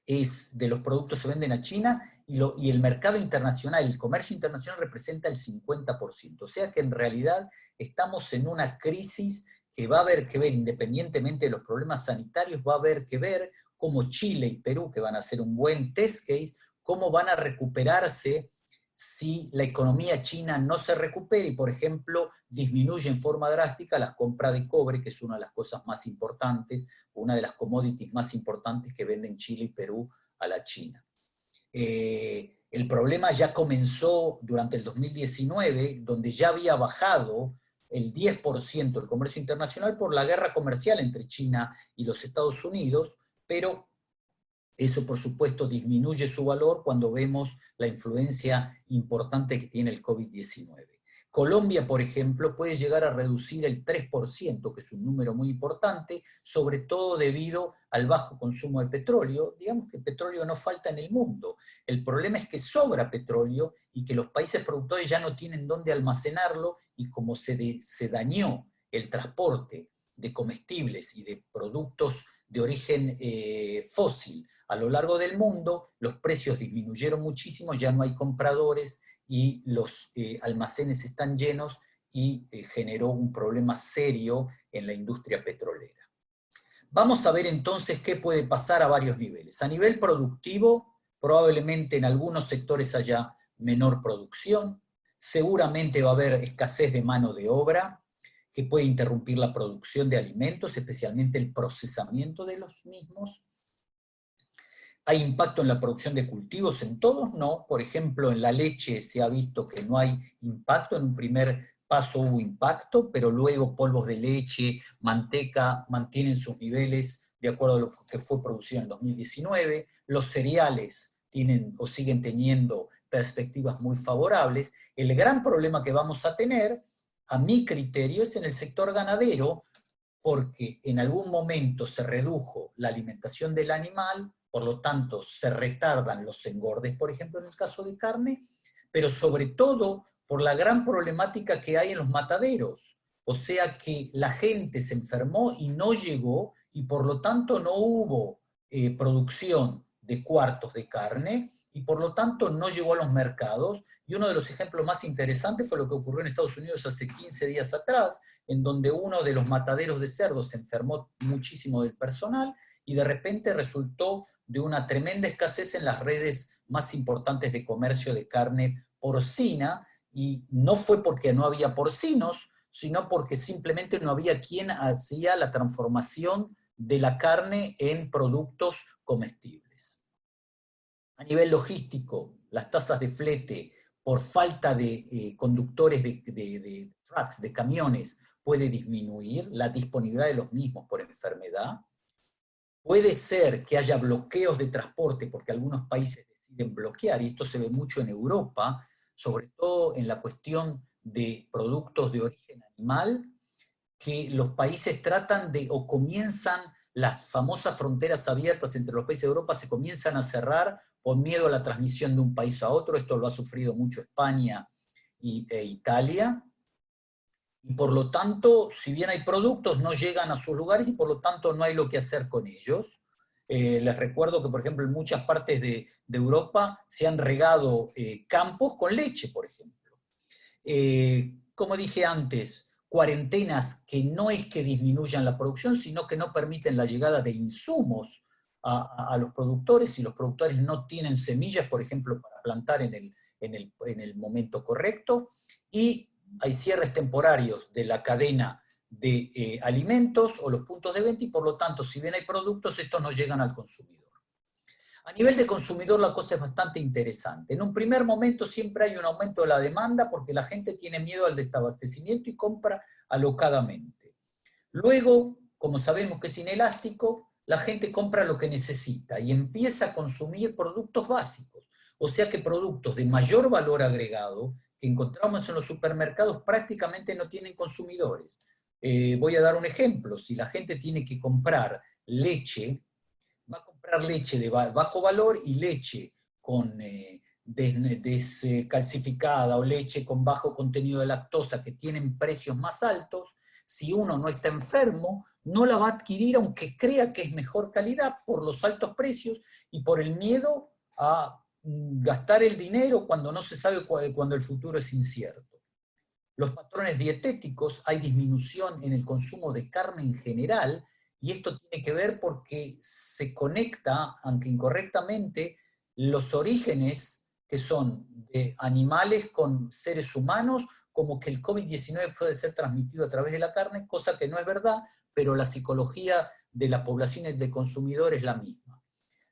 de los productos se venden a China y el mercado internacional, el comercio internacional representa el 50%. O sea que en realidad estamos en una crisis que va a haber que ver, independientemente de los problemas sanitarios, va a haber que ver cómo Chile y Perú, que van a hacer un buen test case, cómo van a recuperarse si la economía china no se recupera y, por ejemplo, disminuye en forma drástica las compras de cobre, que es una de las cosas más importantes, una de las commodities más importantes que venden Chile y Perú a la China. El problema ya comenzó durante el 2019, donde ya había bajado el 10% del comercio internacional por la guerra comercial entre China y los Estados Unidos, pero eso, por supuesto, disminuye su valor cuando vemos la influencia importante que tiene el COVID-19. Colombia, por ejemplo, puede llegar a reducir el 3%, que es un número muy importante, sobre todo debido al bajo consumo de petróleo. Digamos que petróleo no falta en el mundo. El problema es que sobra petróleo y que los países productores ya no tienen dónde almacenarlo, y como se dañó el transporte de comestibles y de productos de origen fósil a lo largo del mundo, los precios disminuyeron muchísimo, ya no hay compradores y los almacenes están llenos y generó un problema serio en la industria petrolera. Vamos a ver entonces qué puede pasar a varios niveles. A nivel productivo, probablemente en algunos sectores haya menor producción, seguramente va a haber escasez de mano de obra, que puede interrumpir la producción de alimentos, especialmente el procesamiento de los mismos. ¿Hay impacto en la producción de cultivos? En todos no. Por ejemplo, en la leche se ha visto que no hay impacto. En un primer paso hubo impacto, pero luego polvos de leche, manteca mantienen sus niveles de acuerdo a lo que fue producido en 2019. Los cereales tienen o siguen teniendo perspectivas muy favorables. El gran problema que vamos a tener, a mi criterio, es en el sector ganadero, porque en algún momento se redujo la alimentación del animal, por lo tanto se retardan los engordes, por ejemplo, en el caso de carne, pero sobre todo por la gran problemática que hay en los mataderos. O sea que la gente se enfermó y no llegó, y por lo tanto no hubo producción de cuartos de carne, y por lo tanto no llegó a los mercados. Y uno de los ejemplos más interesantes fue lo que ocurrió en Estados Unidos hace 15 días atrás, en donde uno de los mataderos de cerdos se enfermó muchísimo del personal, y de repente resultó de una tremenda escasez en las redes más importantes de comercio de carne porcina, y no fue porque no había porcinos, sino porque simplemente no había quien hacía la transformación de la carne en productos comestibles. A nivel logístico, las tasas de flete por falta de conductores de trucks, de camiones, puede disminuir, la disponibilidad de los mismos por enfermedad. Puede ser que haya bloqueos de transporte porque algunos países deciden bloquear, y esto se ve mucho en Europa, sobre todo en la cuestión de productos de origen animal, que los países tratan de, o comienzan las famosas fronteras abiertas entre los países de Europa, se comienzan a cerrar por miedo a la transmisión de un país a otro. Esto lo ha sufrido mucho España e Italia. Y por lo tanto, si bien hay productos, no llegan a sus lugares y por lo tanto no hay lo que hacer con ellos. Les recuerdo que, por ejemplo, en muchas partes de Europa se han regado campos con leche, por ejemplo. Como dije antes, cuarentenas que no es que disminuyan la producción, sino que no permiten la llegada de insumos a los productores. Si los productores no tienen semillas, por ejemplo, para plantar en el momento correcto, y hay cierres temporarios de la cadena de alimentos o los puntos de venta, y por lo tanto, si bien hay productos, estos no llegan al consumidor. A nivel de consumidor la cosa es bastante interesante. En un primer momento siempre hay un aumento de la demanda porque la gente tiene miedo al desabastecimiento y compra alocadamente. Luego, como sabemos que es inelástico, la gente compra lo que necesita y empieza a consumir productos básicos. O sea que productos de mayor valor agregado que encontramos en los supermercados prácticamente no tienen consumidores. Voy a dar un ejemplo. Si la gente tiene que comprar leche, va a comprar leche de bajo valor y leche con descalcificada o leche con bajo contenido de lactosa, que tienen precios más altos, si uno no está enfermo, no la va a adquirir aunque crea que es mejor calidad por los altos precios y por el miedo a gastar el dinero cuando no se sabe cuando el futuro es incierto. Los patrones dietéticos, hay disminución en el consumo de carne en general, y esto tiene que ver porque se conecta, aunque incorrectamente, los orígenes que son de animales con seres humanos, como que el COVID-19 puede ser transmitido a través de la carne, cosa que no es verdad, pero la psicología de la población de consumidores es la misma.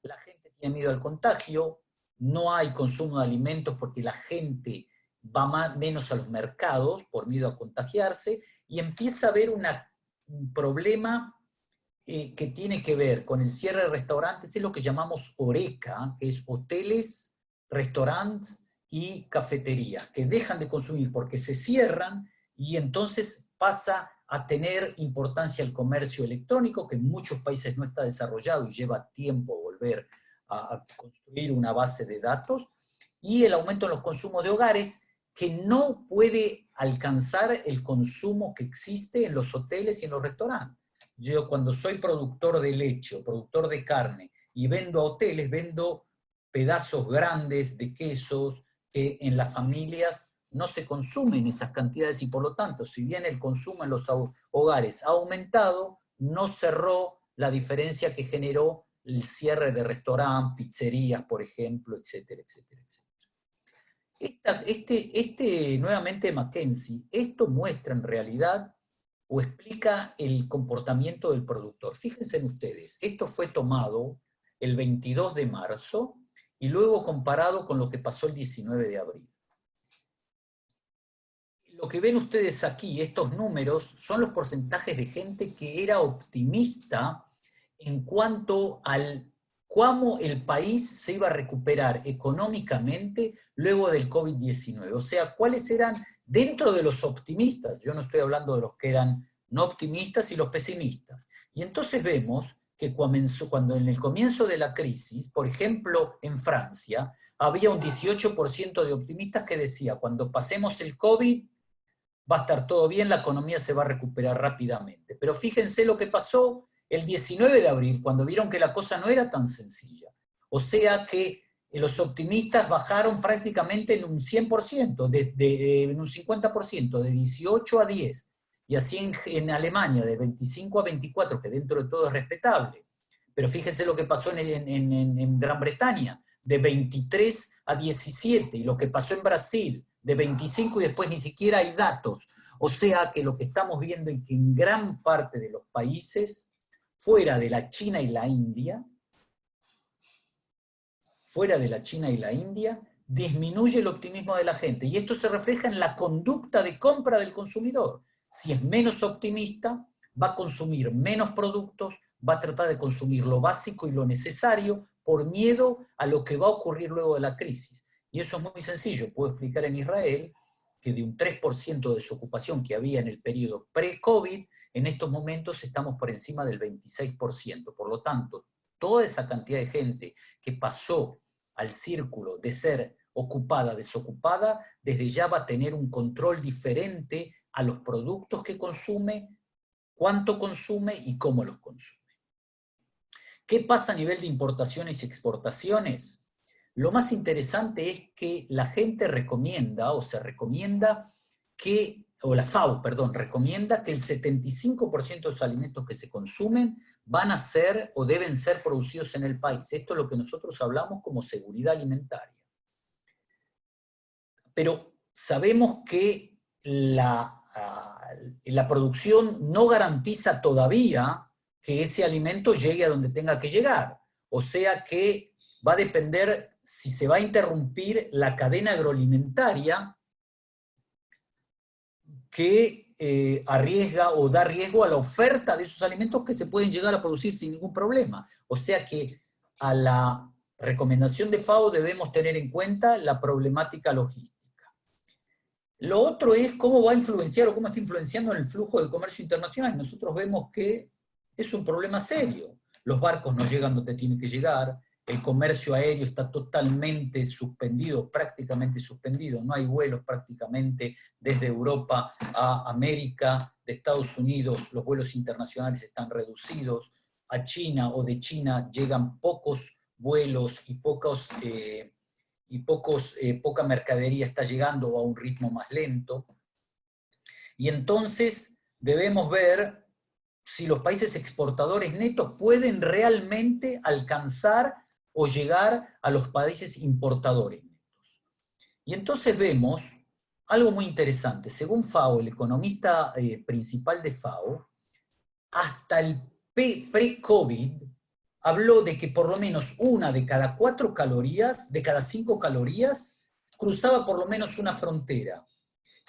La gente tiene miedo al contagio, no hay consumo de alimentos porque la gente va menos a los mercados por miedo a contagiarse, y empieza a haber un problema que tiene que ver con el cierre de restaurantes, es lo que llamamos HoReCa, que es hoteles, restaurantes y cafeterías, que dejan de consumir porque se cierran, y entonces pasa a tener importancia el comercio electrónico, que en muchos países no está desarrollado y lleva tiempo volver a construir una base de datos, y el aumento en los consumos de hogares, que no puede alcanzar el consumo que existe en los hoteles y en los restaurantes. Yo cuando soy productor de leche o productor de carne y vendo a hoteles, vendo pedazos grandes de quesos que en las familias no se consumen esas cantidades, y por lo tanto, si bien el consumo en los hogares ha aumentado, no cerró la diferencia que generó el cierre de restaurantes, pizzerías, por ejemplo, etcétera, etcétera, etcétera. Nuevamente McKinsey, esto muestra en realidad o explica el comportamiento del productor. Fíjense en ustedes, esto fue tomado el 22 de marzo y luego comparado con lo que pasó el 19 de abril. Lo que ven ustedes aquí, estos números, son los porcentajes de gente que era optimista en cuanto al cómo el país se iba a recuperar económicamente luego del COVID-19. O sea, cuáles eran dentro de los optimistas. Yo no estoy hablando de los que eran no optimistas y los pesimistas. Y entonces vemos que cuando en el comienzo de la crisis, por ejemplo, en Francia, había un 18% de optimistas que decía, cuando pasemos el COVID, va a estar todo bien, la economía se va a recuperar rápidamente. Pero fíjense lo que pasó el 19 de abril, cuando vieron que la cosa no era tan sencilla. O sea que los optimistas bajaron prácticamente en un 100%, en un 50%, de 18 a 10. Y así en Alemania, de 25 a 24, que dentro de todo es respetable. Pero fíjense lo que pasó en Gran Bretaña, de 23 a 17, y lo que pasó en Brasil, de 25, y después ni siquiera hay datos. O sea que lo que estamos viendo es que en gran parte de los países, fuera de la China y la India, disminuye el optimismo de la gente. Y esto se refleja en la conducta de compra del consumidor. Si es menos optimista, va a consumir menos productos, va a tratar de consumir lo básico y lo necesario por miedo a lo que va a ocurrir luego de la crisis. Y eso es muy sencillo. Puedo explicar en Israel que de un 3% de desocupación que había en el periodo pre-COVID, en estos momentos estamos por encima del 26%. Por lo tanto, toda esa cantidad de gente que pasó al círculo de ser ocupada, desocupada, desde ya va a tener un control diferente a los productos que consume, cuánto consume y cómo los consume. ¿Qué pasa a nivel de importaciones y exportaciones? Lo más interesante es que la gente recomienda, o la FAO, perdón, recomienda que el 75% de los alimentos que se consumen van a ser o deben ser producidos en el país. Esto es lo que nosotros hablamos como seguridad alimentaria. Pero sabemos que la producción no garantiza todavía que ese alimento llegue a donde tenga que llegar. O sea que va a depender si se va a interrumpir la cadena agroalimentaria que arriesga o da riesgo a la oferta de esos alimentos que se pueden llegar a producir sin ningún problema. O sea que a la recomendación de FAO debemos tener en cuenta la problemática logística. Lo otro es cómo va a influenciar o cómo está influenciando en el flujo de comercio internacional. Nosotros vemos que es un problema serio. Los barcos no llegan donde tienen que llegar, el comercio aéreo está totalmente suspendido, prácticamente suspendido, no hay vuelos prácticamente desde Europa a América, de Estados Unidos los vuelos internacionales están reducidos, a China o de China llegan pocos vuelos y poca mercadería está llegando a un ritmo más lento. Y entonces debemos ver si los países exportadores netos pueden realmente alcanzar o llegar a los países importadores netos. Y entonces vemos algo muy interesante. Según FAO, el economista principal de FAO, hasta el pre-COVID, habló de que por lo menos una de cada 4 calorías, de cada 5 calorías, cruzaba por lo menos una frontera.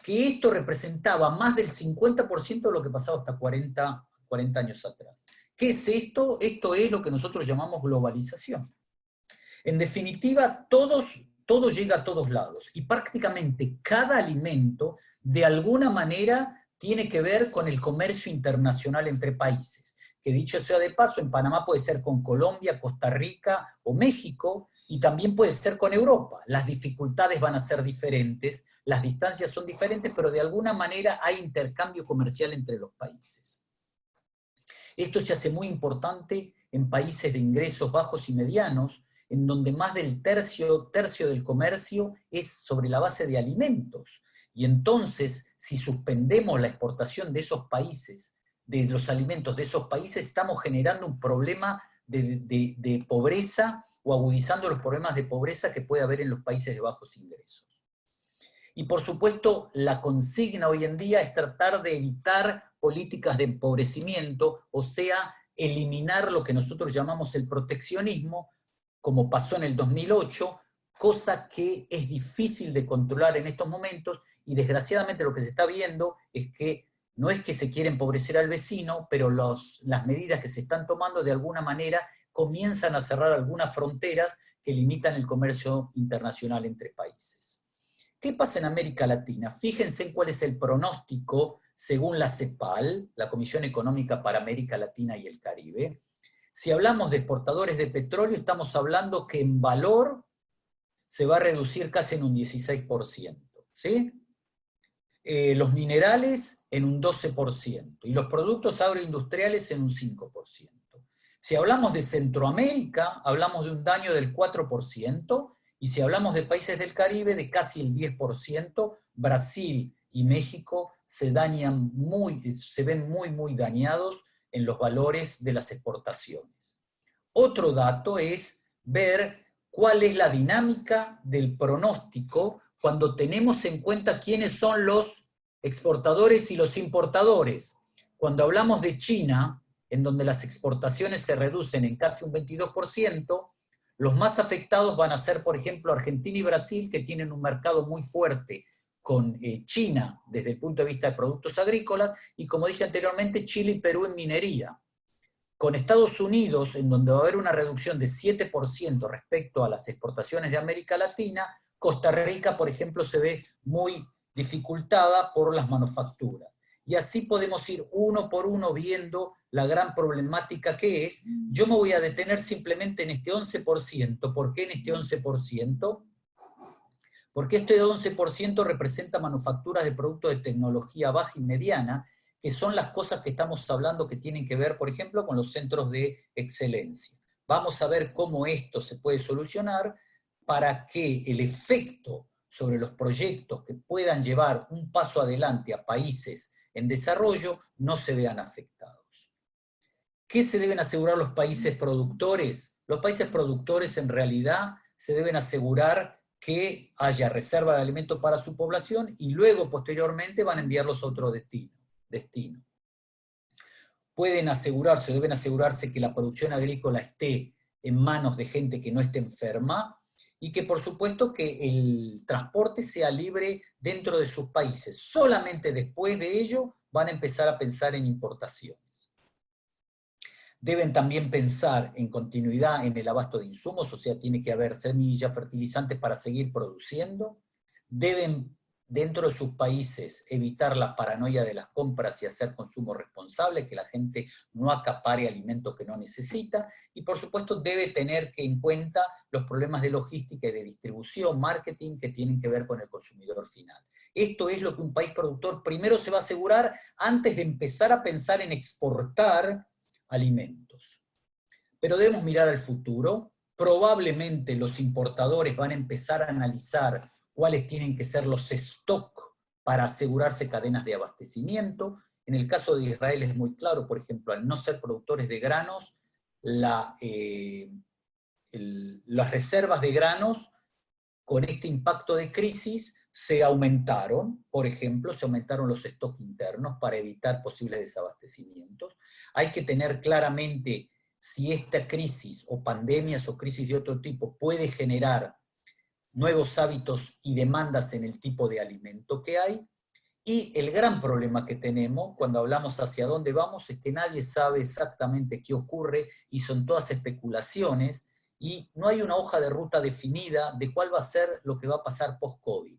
Que esto representaba más del 50% de lo que pasaba hasta 40 años atrás. ¿Qué es esto? Esto es lo que nosotros llamamos globalización. En definitiva, todo llega a todos lados y prácticamente cada alimento de alguna manera tiene que ver con el comercio internacional entre países. Que dicho sea de paso, en Panamá puede ser con Colombia, Costa Rica o México, y también puede ser con Europa. Las dificultades van a ser diferentes, las distancias son diferentes, pero de alguna manera hay intercambio comercial entre los países. Esto se hace muy importante en países de ingresos bajos y medianos, en donde más del tercio del comercio es sobre la base de alimentos. Y entonces, si suspendemos la exportación de esos países, de los alimentos de esos países, estamos generando un problema de pobreza o agudizando los problemas de pobreza que puede haber en los países de bajos ingresos. Y por supuesto, la consigna hoy en día es tratar de evitar políticas de empobrecimiento, o sea, eliminar lo que nosotros llamamos el proteccionismo, como pasó en el 2008, cosa que es difícil de controlar en estos momentos, y desgraciadamente lo que se está viendo es que no es que se quiere empobrecer al vecino, pero las medidas que se están tomando de alguna manera comienzan a cerrar algunas fronteras que limitan el comercio internacional entre países. ¿Qué pasa en América Latina? Fíjense en cuál es el pronóstico según la CEPAL, la Comisión Económica para América Latina y el Caribe. Si hablamos de exportadores de petróleo, estamos hablando que en valor se va a reducir casi en un 16%, ¿sí? Los minerales en un 12% y los productos agroindustriales en un 5%. Si hablamos de Centroamérica, hablamos de un daño del 4%, y si hablamos de países del Caribe, de casi el 10%, Brasil y México se ven muy dañados en los valores de las exportaciones. Otro dato es ver cuál es la dinámica del pronóstico cuando tenemos en cuenta quiénes son los exportadores y los importadores. Cuando hablamos de China, en donde las exportaciones se reducen en casi un 22%, los más afectados van a ser, por ejemplo, Argentina y Brasil, que tienen un mercado muy fuerte con China desde el punto de vista de productos agrícolas, y como dije anteriormente, Chile y Perú en minería. Con Estados Unidos, en donde va a haber una reducción de 7% respecto a las exportaciones de América Latina, Costa Rica, por ejemplo, se ve muy dificultada por las manufacturas. Y así podemos ir uno por uno viendo la gran problemática que es. Yo me voy a detener simplemente en este 11%. ¿Por qué en este 11%? Porque este 11% representa manufacturas de productos de tecnología baja y mediana, que son las cosas que estamos hablando que tienen que ver, por ejemplo, con los centros de excelencia. Vamos a ver cómo esto se puede solucionar para que el efecto sobre los proyectos que puedan llevar un paso adelante a países en desarrollo no se vean afectados. ¿Qué se deben asegurar los países productores? Los países productores en realidad se deben asegurar que haya reserva de alimentos para su población y luego posteriormente van a enviarlos a otro destino. Deben asegurarse que la producción agrícola esté en manos de gente que no esté enferma, y que por supuesto que el transporte sea libre dentro de sus países. Solamente después de ello van a empezar a pensar en importaciones. Deben también pensar en continuidad en el abasto de insumos, o sea, tiene que haber semillas, fertilizantes para seguir produciendo. Deben dentro de sus países evitar la paranoia de las compras y hacer consumo responsable, que la gente no acapare alimentos que no necesita, y por supuesto debe tener en cuenta los problemas de logística y de distribución, marketing, que tienen que ver con el consumidor final. Esto es lo que un país productor primero se va a asegurar antes de empezar a pensar en exportar alimentos. Pero debemos mirar al futuro. Probablemente los importadores van a empezar a analizar cuáles tienen que ser los stock para asegurarse cadenas de abastecimiento. En el caso de Israel es muy claro, por ejemplo, al no ser productores de granos, las reservas de granos con este impacto de crisis se aumentaron, por ejemplo, se aumentaron los stocks internos para evitar posibles desabastecimientos. Hay que tener claramente si esta crisis o pandemias o crisis de otro tipo puede generar nuevos hábitos y demandas en el tipo de alimento que hay. Y el gran problema que tenemos cuando hablamos hacia dónde vamos es que nadie sabe exactamente qué ocurre y son todas especulaciones y no hay una hoja de ruta definida de cuál va a ser lo que va a pasar post-COVID.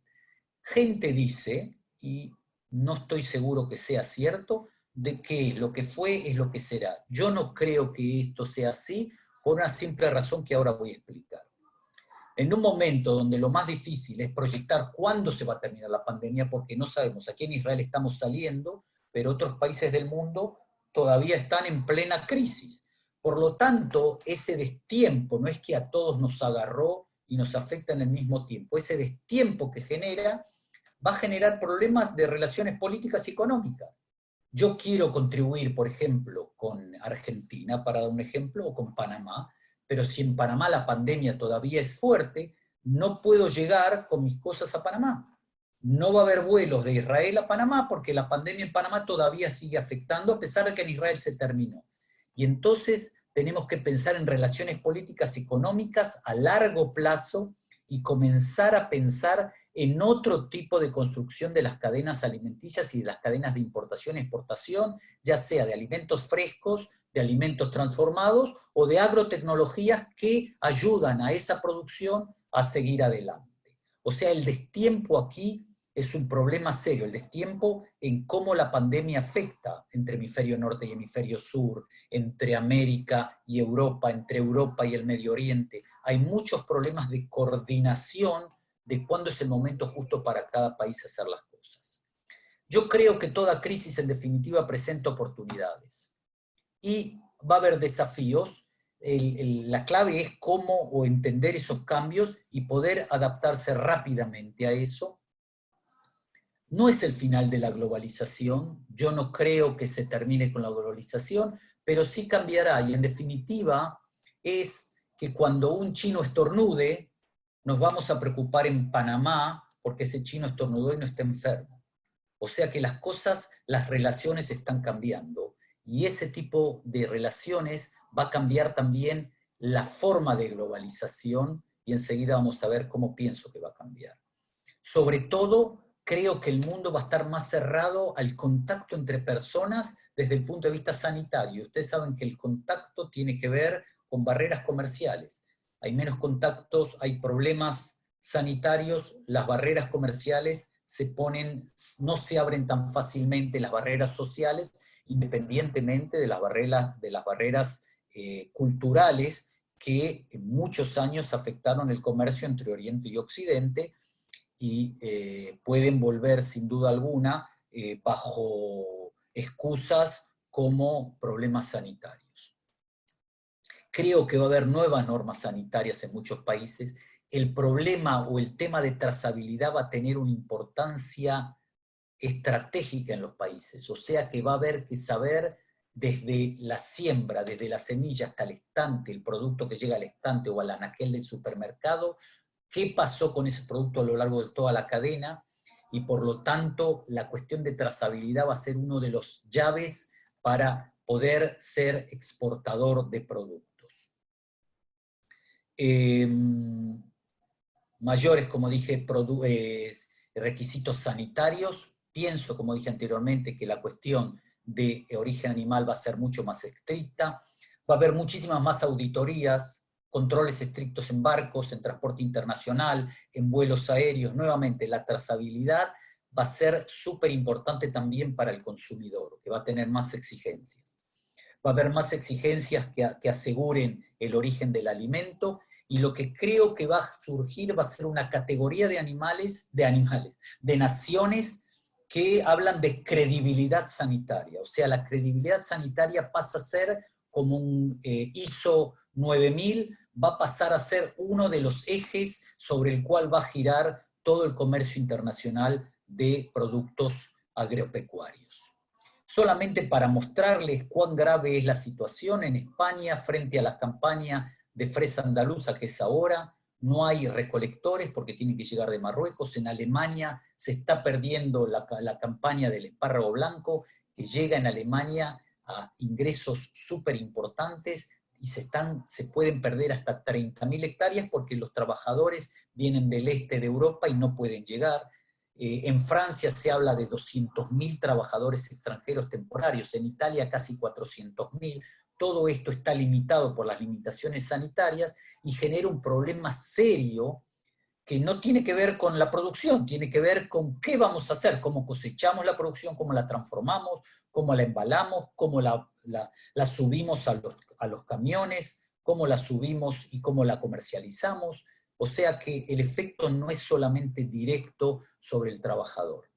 Gente dice, y no estoy seguro que sea cierto, de que lo que fue es lo que será. Yo no creo que esto sea así por una simple razón que ahora voy a explicar. En un momento donde lo más difícil es proyectar cuándo se va a terminar la pandemia, porque no sabemos, aquí en Israel estamos saliendo, pero otros países del mundo todavía están en plena crisis. Por lo tanto, ese destiempo no es que a todos nos agarró y nos afecta en el mismo tiempo. Ese destiempo que genera va a generar problemas de relaciones políticas y económicas. Yo quiero contribuir, por ejemplo, con Argentina, para dar un ejemplo, o con Panamá, pero si en Panamá la pandemia todavía es fuerte, no puedo llegar con mis cosas a Panamá. No va a haber vuelos de Israel a Panamá porque la pandemia en Panamá todavía sigue afectando, a pesar de que en Israel se terminó. Y entonces tenemos que pensar en relaciones políticas y económicas a largo plazo y comenzar a pensar en otro tipo de construcción de las cadenas alimenticias y de las cadenas de importación y exportación, ya sea de alimentos frescos, de alimentos transformados o de agrotecnologías que ayudan a esa producción a seguir adelante. O sea, el destiempo aquí es un problema serio, el destiempo en cómo la pandemia afecta entre hemisferio norte y hemisferio sur, entre América y Europa, entre Europa y el Medio Oriente. Hay muchos problemas de coordinación de cuándo es el momento justo para cada país hacer las cosas. Yo creo que toda crisis en definitiva presenta oportunidades. Y va a haber desafíos. La clave es cómo o entender esos cambios y poder adaptarse rápidamente a eso. No es el final de la globalización, yo no creo que se termine con la globalización, pero sí cambiará, y en definitiva es que cuando un chino estornude, nos vamos a preocupar en Panamá porque ese chino estornudó y no está enfermo. O sea que las cosas, las relaciones están cambiando. Y ese tipo de relaciones va a cambiar también la forma de globalización y enseguida vamos a ver cómo pienso que va a cambiar. Sobre todo, creo que el mundo va a estar más cerrado al contacto entre personas desde el punto de vista sanitario. Ustedes saben que el contacto tiene que ver con barreras comerciales. Hay menos contactos, hay problemas sanitarios, las barreras comerciales no se abren tan fácilmente, las barreras sociales, independientemente de las barreras culturales que en muchos años afectaron el comercio entre Oriente y Occidente y pueden volver sin duda alguna bajo excusas como problemas sanitarios. Creo que va a haber nuevas normas sanitarias en muchos países. El problema o el tema de trazabilidad va a tener una importancia estratégica en los países, o sea que va a haber que saber desde la siembra, desde la semilla hasta el estante, el producto que llega al estante o al anaquel del supermercado, qué pasó con ese producto a lo largo de toda la cadena, y por lo tanto la cuestión de trazabilidad va a ser uno de los llaves para poder ser exportador de productos. Mayores, como dije, requisitos sanitarios. Pienso, como dije anteriormente, que la cuestión de origen animal va a ser mucho más estricta. Va a haber muchísimas más auditorías, controles estrictos en barcos, en transporte internacional, en vuelos aéreos. Nuevamente, la trazabilidad va a ser súper importante también para el consumidor, que va a tener más exigencias. Va a haber más exigencias que aseguren el origen del alimento, y lo que creo que va a surgir va a ser una categoría de naciones que hablan de credibilidad sanitaria. O sea, la credibilidad sanitaria pasa a ser como un ISO 9000, va a pasar a ser uno de los ejes sobre el cual va a girar todo el comercio internacional de productos agropecuarios. Solamente para mostrarles cuán grave es la situación en España frente a la campaña de fresa andaluza que es ahora, no hay recolectores porque tienen que llegar de Marruecos. En Alemania se está perdiendo la campaña del espárrago blanco, que llega en Alemania a ingresos súper importantes, y se pueden perder hasta 30.000 hectáreas porque los trabajadores vienen del este de Europa y no pueden llegar. En Francia se habla de 200.000 trabajadores extranjeros temporarios, en Italia casi 400.000. Todo esto está limitado por las limitaciones sanitarias y genera un problema serio que no tiene que ver con la producción, tiene que ver con qué vamos a hacer, cómo cosechamos la producción, cómo la transformamos, cómo la embalamos, cómo la subimos a los camiones, cómo la subimos y cómo la comercializamos. O sea que el efecto no es solamente directo sobre el trabajador.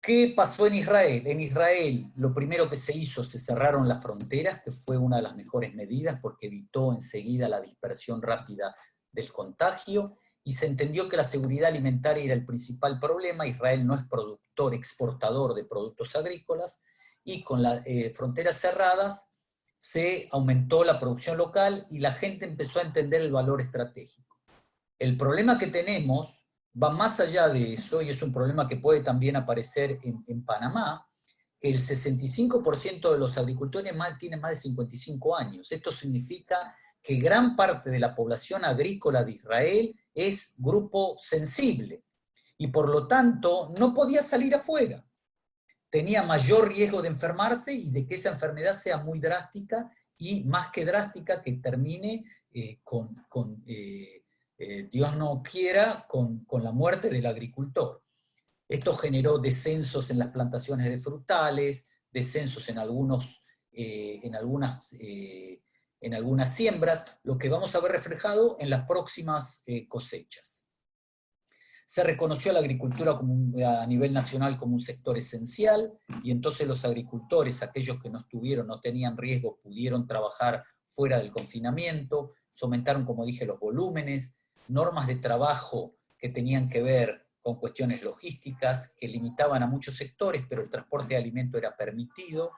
¿Qué pasó en Israel? En Israel lo primero que se hizo, se cerraron las fronteras, que fue una de las mejores medidas porque evitó enseguida la dispersión rápida del contagio, y se entendió que la seguridad alimentaria era el principal problema. Israel no es productor, exportador de productos agrícolas, y con las fronteras cerradas se aumentó la producción local y la gente empezó a entender el valor estratégico. El problema que tenemos va más allá de eso, y es un problema que puede también aparecer en Panamá, que el 65% de los agricultores tienen más de 55 años. Esto significa que gran parte de la población agrícola de Israel es grupo sensible, y por lo tanto no podía salir afuera. Tenía mayor riesgo de enfermarse y de que esa enfermedad sea muy drástica, y más que drástica, que termine Dios no quiera, con la muerte del agricultor. Esto generó descensos en las plantaciones de frutales, descensos en algunas siembras, lo que vamos a ver reflejado en las próximas cosechas. Se reconoció a la agricultura a nivel nacional como un sector esencial, y entonces los agricultores, aquellos que no tenían riesgo, pudieron trabajar fuera del confinamiento. Se aumentaron, como dije, los volúmenes, normas de trabajo que tenían que ver con cuestiones logísticas, que limitaban a muchos sectores, pero el transporte de alimento era permitido.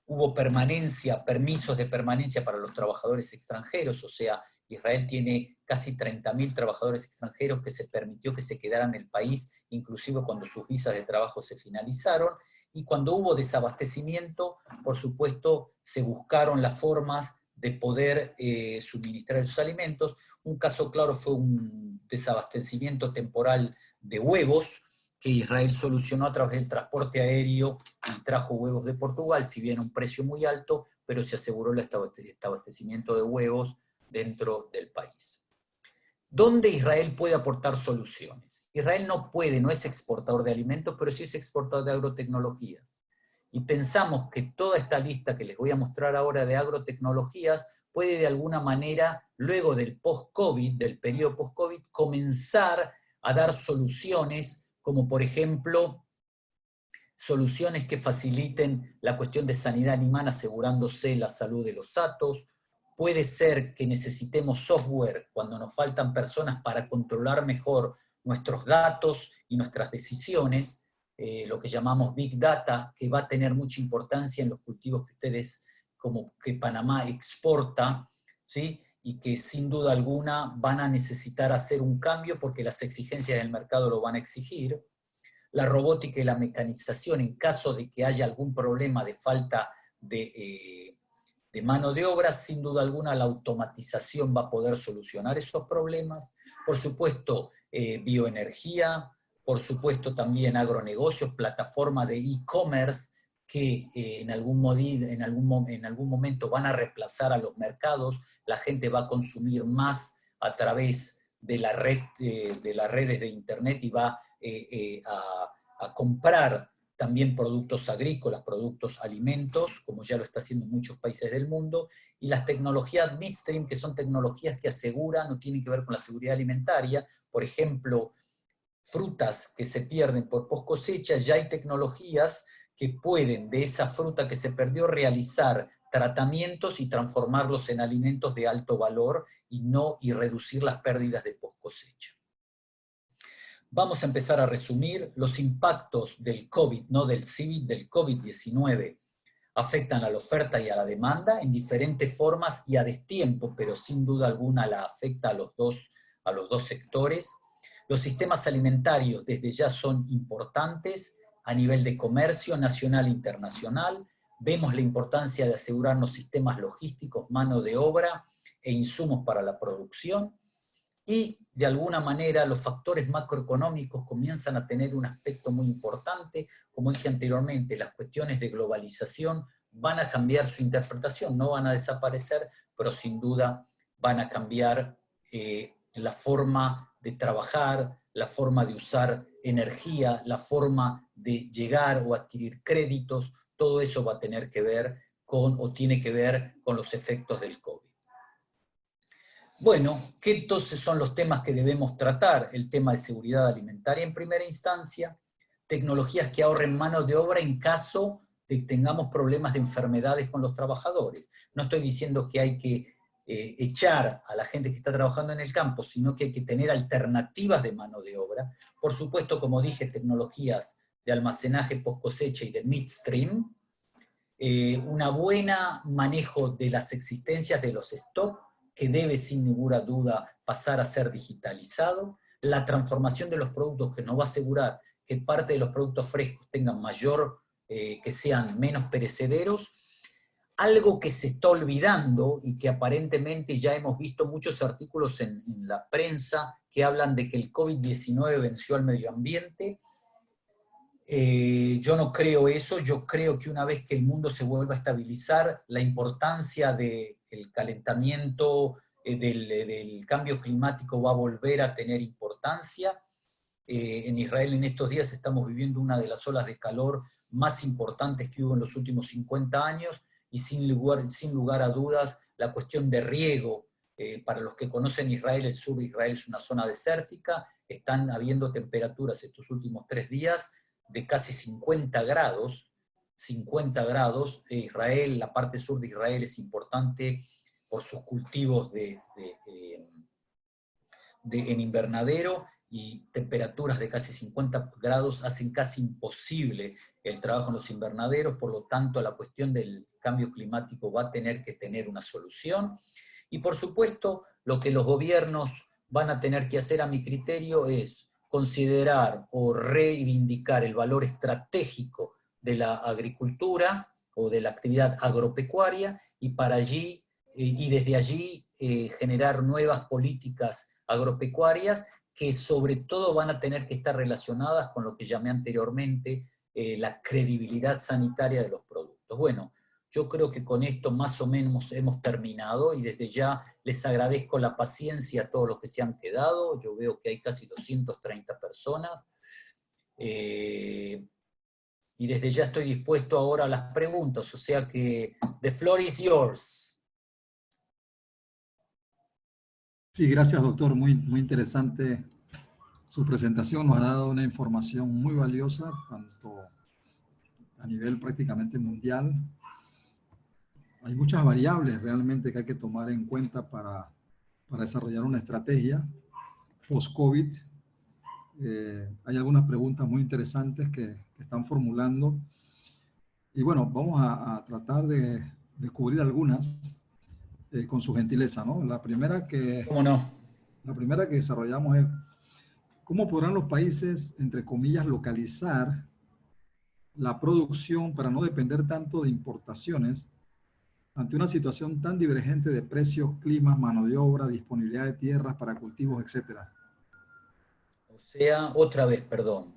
Hubo permisos de permanencia para los trabajadores extranjeros, o sea, Israel tiene casi 30.000 trabajadores extranjeros que se permitió que se quedaran en el país, inclusive cuando sus visas de trabajo se finalizaron. Y cuando hubo desabastecimiento, por supuesto, se buscaron las formas de poder suministrar esos alimentos. Un caso claro fue un desabastecimiento temporal de huevos, que Israel solucionó a través del transporte aéreo y trajo huevos de Portugal, si bien a un precio muy alto, pero se aseguró el abastecimiento de huevos dentro del país. ¿Dónde Israel puede aportar soluciones? Israel no es exportador de alimentos, pero sí es exportador de agrotecnologías. Y pensamos que toda esta lista que les voy a mostrar ahora de agrotecnologías puede de alguna manera, luego del post-COVID, del periodo post-COVID, comenzar a dar soluciones, como por ejemplo, soluciones que faciliten la cuestión de sanidad animal asegurándose la salud de los hatos. Puede ser que necesitemos software cuando nos faltan personas para controlar mejor nuestros datos y nuestras decisiones, lo que llamamos Big Data, que va a tener mucha importancia en los cultivos que que Panamá exporta, ¿sí? Y que sin duda alguna van a necesitar hacer un cambio porque las exigencias del mercado lo van a exigir. La robótica y la mecanización, en caso de que haya algún problema de falta de mano de obra, sin duda alguna la automatización va a poder solucionar esos problemas. Por supuesto, bioenergía, por supuesto también agronegocios, plataformas de e-commerce que en algún momento van a reemplazar a los mercados. La gente va a consumir más a través de las redes de internet y va a comprar también productos agrícolas, productos alimentos, como ya lo está haciendo en muchos países del mundo, y las tecnologías midstream, que son tecnologías que aseguran o tienen que ver con la seguridad alimentaria. Por ejemplo, frutas que se pierden por post cosecha, ya hay tecnologías que pueden de esa fruta que se perdió realizar tratamientos y transformarlos en alimentos de alto valor y reducir las pérdidas de post cosecha. Vamos a empezar a resumir los impactos del COVID, no del CIVID, del COVID-19. Afectan a la oferta y a la demanda en diferentes formas y a destiempo, pero sin duda alguna la afecta a los dos sectores. Los sistemas alimentarios desde ya son importantes a nivel de comercio nacional e internacional. Vemos la importancia de asegurarnos sistemas logísticos, mano de obra e insumos para la producción. Y de alguna manera los factores macroeconómicos comienzan a tener un aspecto muy importante. Como dije anteriormente, las cuestiones de globalización van a cambiar su interpretación, no van a desaparecer, pero sin duda van a cambiar la forma de trabajar, la forma de usar energía, la forma de llegar o adquirir créditos. Todo eso va a tener que ver con, o tiene que ver con los efectos del COVID. Bueno, ¿qué entonces son los temas que debemos tratar? El tema de seguridad alimentaria en primera instancia, tecnologías que ahorren mano de obra en caso de que tengamos problemas de enfermedades con los trabajadores. No estoy diciendo que hay que echar a la gente que está trabajando en el campo, sino que hay que tener alternativas de mano de obra. Por supuesto, como dije, tecnologías de almacenaje post cosecha y de midstream, una buena manejo de las existencias de los stocks, que debe sin ninguna duda pasar a ser digitalizado, la transformación de los productos que nos va a asegurar que parte de los productos frescos tengan que sean menos perecederos. Algo que se está olvidando y que aparentemente ya hemos visto muchos artículos en la prensa que hablan de que el COVID-19 venció al medio ambiente. Yo no creo eso, yo creo que una vez que el mundo se vuelva a estabilizar, la importancia del calentamiento, del cambio climático va a volver a tener importancia. En Israel en estos días estamos viviendo una de las olas de calor más importantes que hubo en los últimos 50 años, y sin lugar a dudas, la cuestión de riego, para los que conocen Israel, el sur de Israel es una zona desértica, están habiendo temperaturas estos últimos 3 días de casi 50 grados. Israel, la parte sur de Israel es importante por sus cultivos en invernadero, y temperaturas de casi 50 grados hacen casi imposible el trabajo en los invernaderos. Por lo tanto, la cuestión del cambio climático va a tener que tener una solución. Y por supuesto, lo que los gobiernos van a tener que hacer, a mi criterio, es considerar o reivindicar el valor estratégico de la agricultura o de la actividad agropecuaria, y desde allí generar nuevas políticas agropecuarias que sobre todo van a tener que estar relacionadas con lo que llamé anteriormente la credibilidad sanitaria de los productos. Bueno, yo creo que con esto más o menos hemos terminado, y desde ya les agradezco la paciencia a todos los que se han quedado. Yo veo que hay casi 230 personas. Y desde ya estoy dispuesto ahora a las preguntas, o sea que the floor is yours. Sí, gracias, doctor. Muy interesante su presentación. Nos ha dado una información muy valiosa, tanto a nivel prácticamente mundial. Hay muchas variables realmente que hay que tomar en cuenta para desarrollar una estrategia post-COVID. Hay algunas preguntas muy interesantes que están formulando. Y bueno, vamos a tratar de descubrir algunas con su gentileza, ¿no? La primera que desarrollamos es: ¿cómo podrán los países, entre comillas, localizar la producción para no depender tanto de importaciones ante una situación tan divergente de precios, climas, mano de obra, disponibilidad de tierras para cultivos, etcétera? O sea, otra vez, perdón,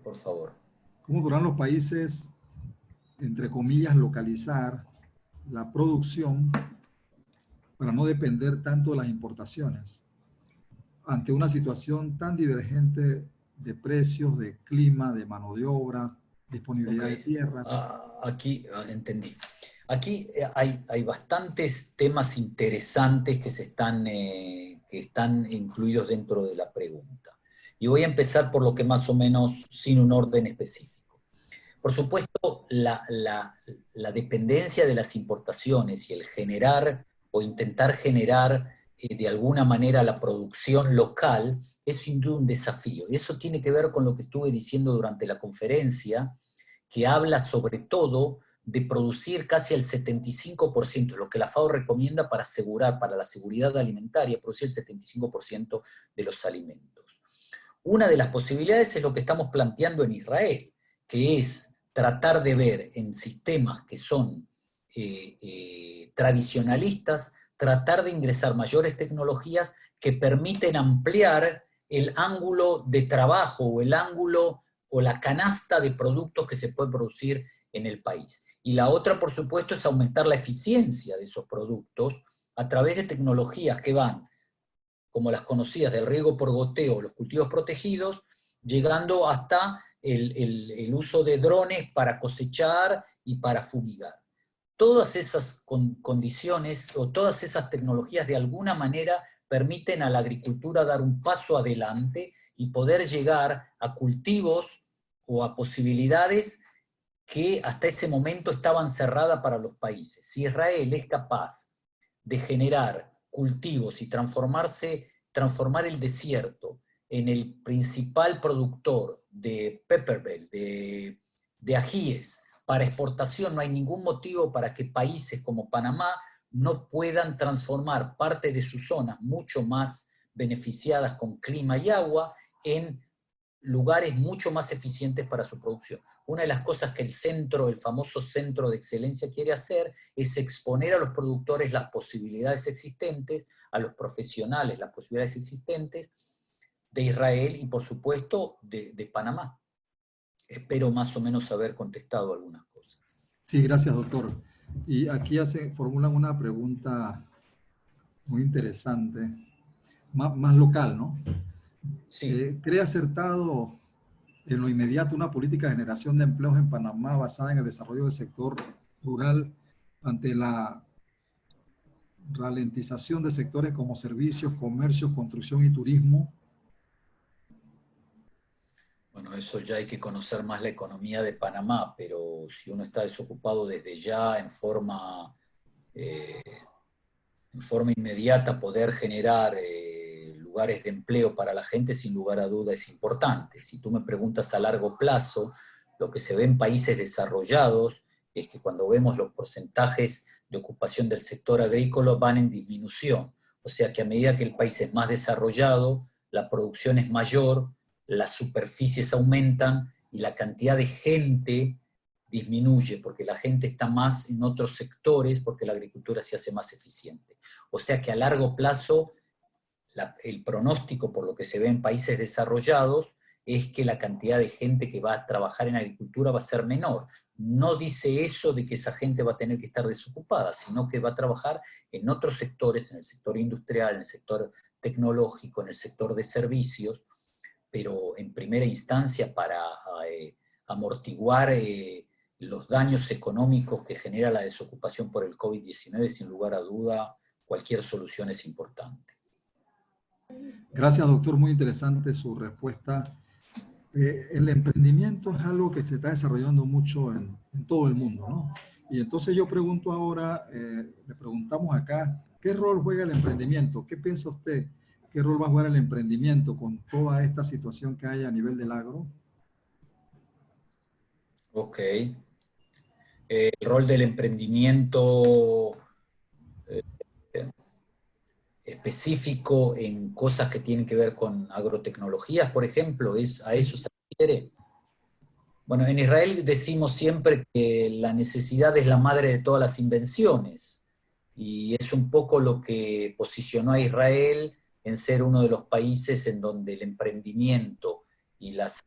por favor. ¿Cómo podrán los países, entre comillas, localizar la producción para no depender tanto de las importaciones ante una situación tan divergente de precios, de clima, de mano de obra, disponibilidad de tierra. Aquí, entendí. Aquí hay bastantes temas interesantes que están incluidos dentro de la pregunta. Y voy a empezar por lo que más o menos, sin un orden específico. Por supuesto, la dependencia de las importaciones y el generar o intentar generar de alguna manera la producción local es sin duda un desafío. Y eso tiene que ver con lo que estuve diciendo durante la conferencia, que habla sobre todo de producir casi el 75%, lo que la FAO recomienda para asegurar, para la seguridad alimentaria, producir el 75% de los alimentos. Una de las posibilidades es lo que estamos planteando en Israel, que es tratar de ver en sistemas que son tradicionalistas, tratar de ingresar mayores tecnologías que permiten ampliar el ángulo de trabajo o el ángulo o la canasta de productos que se puede producir en el país. Y la otra, por supuesto, es aumentar la eficiencia de esos productos a través de tecnologías que van, como las conocidas del riego por goteo, los cultivos protegidos, llegando hasta el uso de drones para cosechar y para fumigar. Todas esas condiciones o todas esas tecnologías de alguna manera permiten a la agricultura dar un paso adelante y poder llegar a cultivos o a posibilidades que hasta ese momento estaban cerradas para los países. Si Israel es capaz de generar cultivos y transformar el desierto en el principal productor de pepperbell, de ajíes, para exportación, no hay ningún motivo para que países como Panamá no puedan transformar parte de sus zonas mucho más beneficiadas con clima y agua en lugares mucho más eficientes para su producción. Una de las cosas que el famoso centro de excelencia quiere hacer es exponer a los productores las posibilidades existentes, a los profesionales las posibilidades existentes de Israel y por supuesto de Panamá. Espero más o menos haber contestado algunas cosas. Sí, gracias, doctor. Y aquí formulan una pregunta muy interesante, más local, ¿no? Sí. ¿Cree acertado en lo inmediato una política de generación de empleos en Panamá basada en el desarrollo del sector rural ante la ralentización de sectores como servicios, comercios, construcción y turismo? Bueno, eso ya hay que conocer más la economía de Panamá, pero si uno está desocupado desde ya en forma inmediata, poder generar lugares de empleo para la gente, sin lugar a duda es importante. Si tú me preguntas a largo plazo, lo que se ve en países desarrollados es que cuando vemos los porcentajes de ocupación del sector agrícola van en disminución. O sea que a medida que el país es más desarrollado, la producción es mayor, las superficies aumentan y la cantidad de gente disminuye, porque la gente está más en otros sectores, porque la agricultura se hace más eficiente. O sea que a largo plazo, el pronóstico por lo que se ve en países desarrollados es que la cantidad de gente que va a trabajar en agricultura va a ser menor. No dice eso de que esa gente va a tener que estar desocupada, sino que va a trabajar en otros sectores, en el sector industrial, en el sector tecnológico, en el sector de servicios, pero en primera instancia para amortiguar los daños económicos que genera la desocupación por el COVID-19, sin lugar a duda, cualquier solución es importante. Gracias, doctor. Muy interesante su respuesta. El emprendimiento es algo que se está desarrollando mucho en todo el mundo, ¿no? Y entonces yo pregunto ahora, le preguntamos acá, ¿qué rol juega el emprendimiento? ¿Qué piensa usted? ¿Qué rol va a jugar el emprendimiento con toda esta situación que hay a nivel del agro? Ok. El rol del emprendimiento específico en cosas que tienen que ver con agrotecnologías, por ejemplo, ¿a eso se refiere? Bueno, en Israel decimos siempre que la necesidad es la madre de todas las invenciones, y es un poco lo que posicionó a Israel en ser uno de los países en donde el emprendimiento y las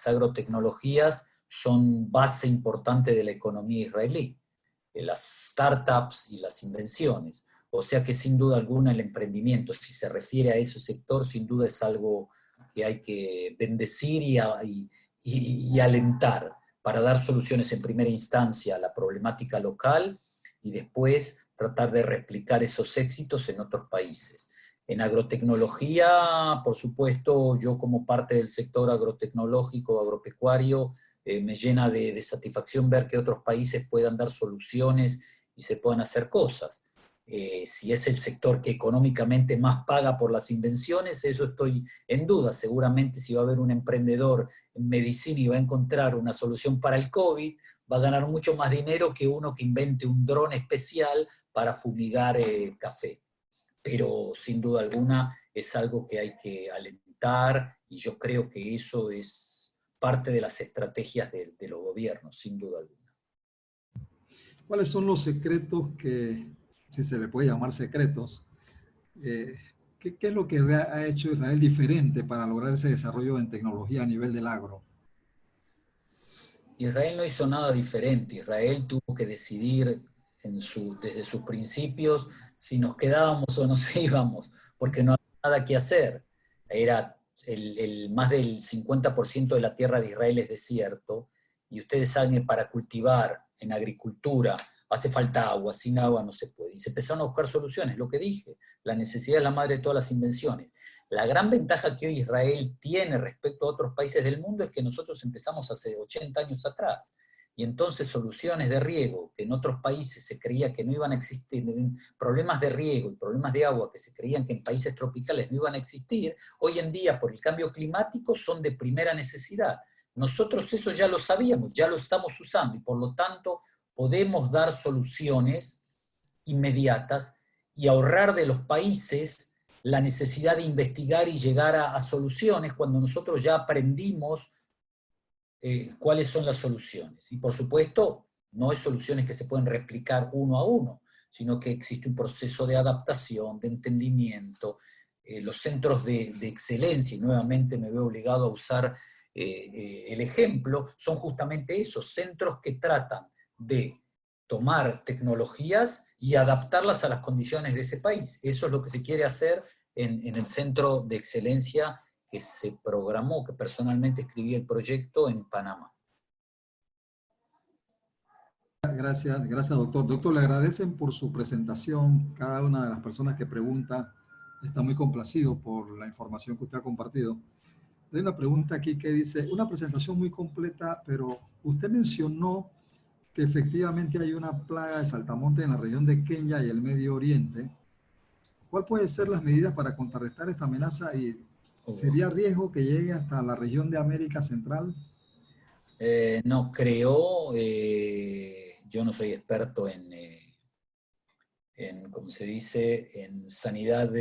agrotecnologías son base importante de la economía israelí, las startups y las invenciones. O sea que sin duda alguna el emprendimiento, si se refiere a ese sector, sin duda es algo que hay que bendecir y alentar para dar soluciones en primera instancia a la problemática local y después tratar de replicar esos éxitos en otros países. En agrotecnología, por supuesto, yo como parte del sector agrotecnológico, agropecuario, me llena de satisfacción ver que otros países puedan dar soluciones y se puedan hacer cosas. Si es el sector que económicamente más paga por las invenciones, eso estoy en duda. Seguramente si va a haber un emprendedor en medicina y va a encontrar una solución para el COVID, va a ganar mucho más dinero que uno que invente un dron especial para fumigar café. Pero sin duda alguna es algo que hay que alentar y yo creo que eso es parte de las estrategias de los gobiernos, sin duda alguna. ¿Cuáles son los secretos que, si se le puede llamar secretos, qué es lo que ha hecho Israel diferente para lograr ese desarrollo en tecnología a nivel del agro? Israel no hizo nada diferente. Israel tuvo que decidir desde sus principios si nos quedábamos o nos íbamos, porque no había nada que hacer. Era más del 50% de la tierra de Israel es desierto, y ustedes saben que para cultivar en agricultura hace falta agua, sin agua no se puede. Y se empezaron a buscar soluciones, lo que dije, la necesidad es la madre de todas las invenciones. La gran ventaja que hoy Israel tiene respecto a otros países del mundo es que nosotros empezamos hace 80 años atrás. Y entonces soluciones de riego que en otros países se creía que no iban a existir, problemas de riego y problemas de agua que se creían que en países tropicales no iban a existir, hoy en día por el cambio climático son de primera necesidad. Nosotros eso ya lo sabíamos, ya lo estamos usando y por lo tanto podemos dar soluciones inmediatas y ahorrar de los países la necesidad de investigar y llegar a soluciones cuando nosotros ya aprendimos cuáles son las soluciones. Y por supuesto, no hay soluciones que se pueden replicar uno a uno, sino que existe un proceso de adaptación, de entendimiento. Los centros de excelencia, y nuevamente me veo obligado a usar el ejemplo, son justamente esos centros que tratan de tomar tecnologías y adaptarlas a las condiciones de ese país. Eso es lo que se quiere hacer en el Centro de Excelencia que se programó, que personalmente escribí el proyecto en Panamá. Gracias, gracias doctor. Doctor, le agradecen por su presentación. Cada una de las personas que pregunta está muy complacido por la información que usted ha compartido. Hay una pregunta aquí que dice, una presentación muy completa, pero usted mencionó que efectivamente hay una plaga de saltamontes en la región de Kenia y el Medio Oriente. ¿Cuál pueden ser las medidas para contrarrestar esta amenaza y sería riesgo que llegue hasta la región de América Central? No creo, yo no soy experto en ¿cómo se dice?, en sanidad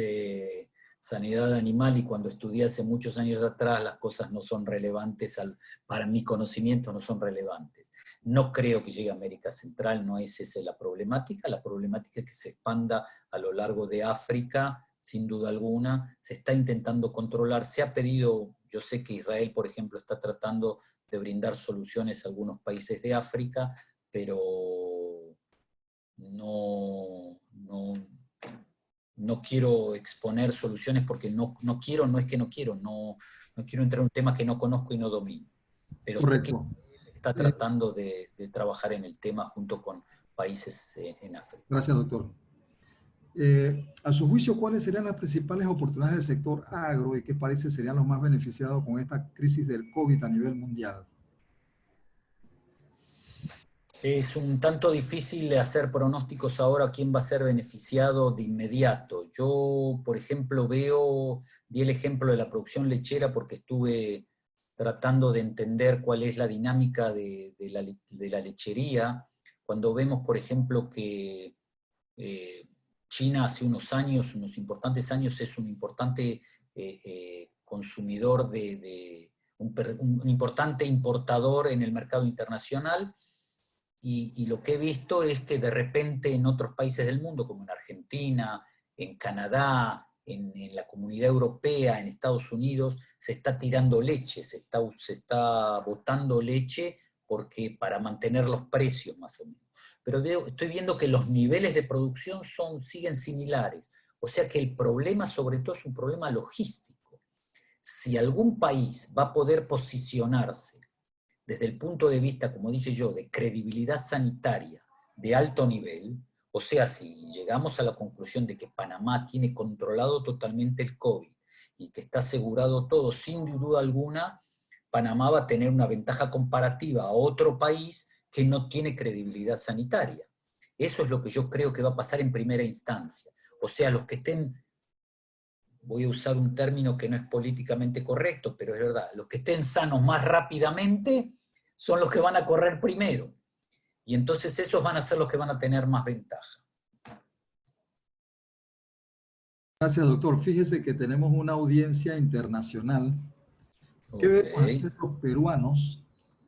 animal, y cuando estudié hace muchos años atrás las cosas no son relevantes, para mi conocimiento no son relevantes. No creo que llegue a América Central, no es esa la problemática es que se expanda a lo largo de África, sin duda alguna, se está intentando controlar, se ha pedido, yo sé que Israel, por ejemplo, está tratando de brindar soluciones a algunos países de África, pero no quiero exponer soluciones porque no quiero entrar en un tema que no conozco y no domino. Pero correcto. Está tratando de trabajar en el tema junto con países en África. Gracias, doctor. A su juicio, ¿cuáles serían las principales oportunidades del sector agro y qué países serían los más beneficiados con esta crisis del COVID a nivel mundial? Es un tanto difícil de hacer pronósticos ahora quién va a ser beneficiado de inmediato. Yo, por ejemplo, vi el ejemplo de la producción lechera porque estuve tratando de entender cuál es la dinámica de la lechería. Cuando vemos, por ejemplo, que China hace unos importantes años, es un importante consumidor, un importante importador en el mercado internacional, y lo que he visto es que de repente en otros países del mundo, como en Argentina, en Canadá, en la Comunidad Europea, en Estados Unidos, se está tirando leche, se está botando leche para mantener los precios más o menos. Pero estoy viendo que los niveles de producción siguen similares. O sea que el problema sobre todo es un problema logístico. si algún país va a poder posicionarse desde el punto de vista, como dije yo, de credibilidad sanitaria de alto nivel, o sea, si llegamos a la conclusión de que Panamá tiene controlado totalmente el COVID y que está asegurado todo, sin duda alguna, Panamá va a tener una ventaja comparativa a otro país que no tiene credibilidad sanitaria. Eso es lo que yo creo que va a pasar en primera instancia. O sea, los que estén, voy a usar un término que no es políticamente correcto, pero es verdad, los que estén sanos más rápidamente son los que van a correr primero. Y entonces esos van a ser los que van a tener más ventaja. Gracias, doctor. Fíjese que tenemos una audiencia internacional. ¿Qué debemos hacer los peruanos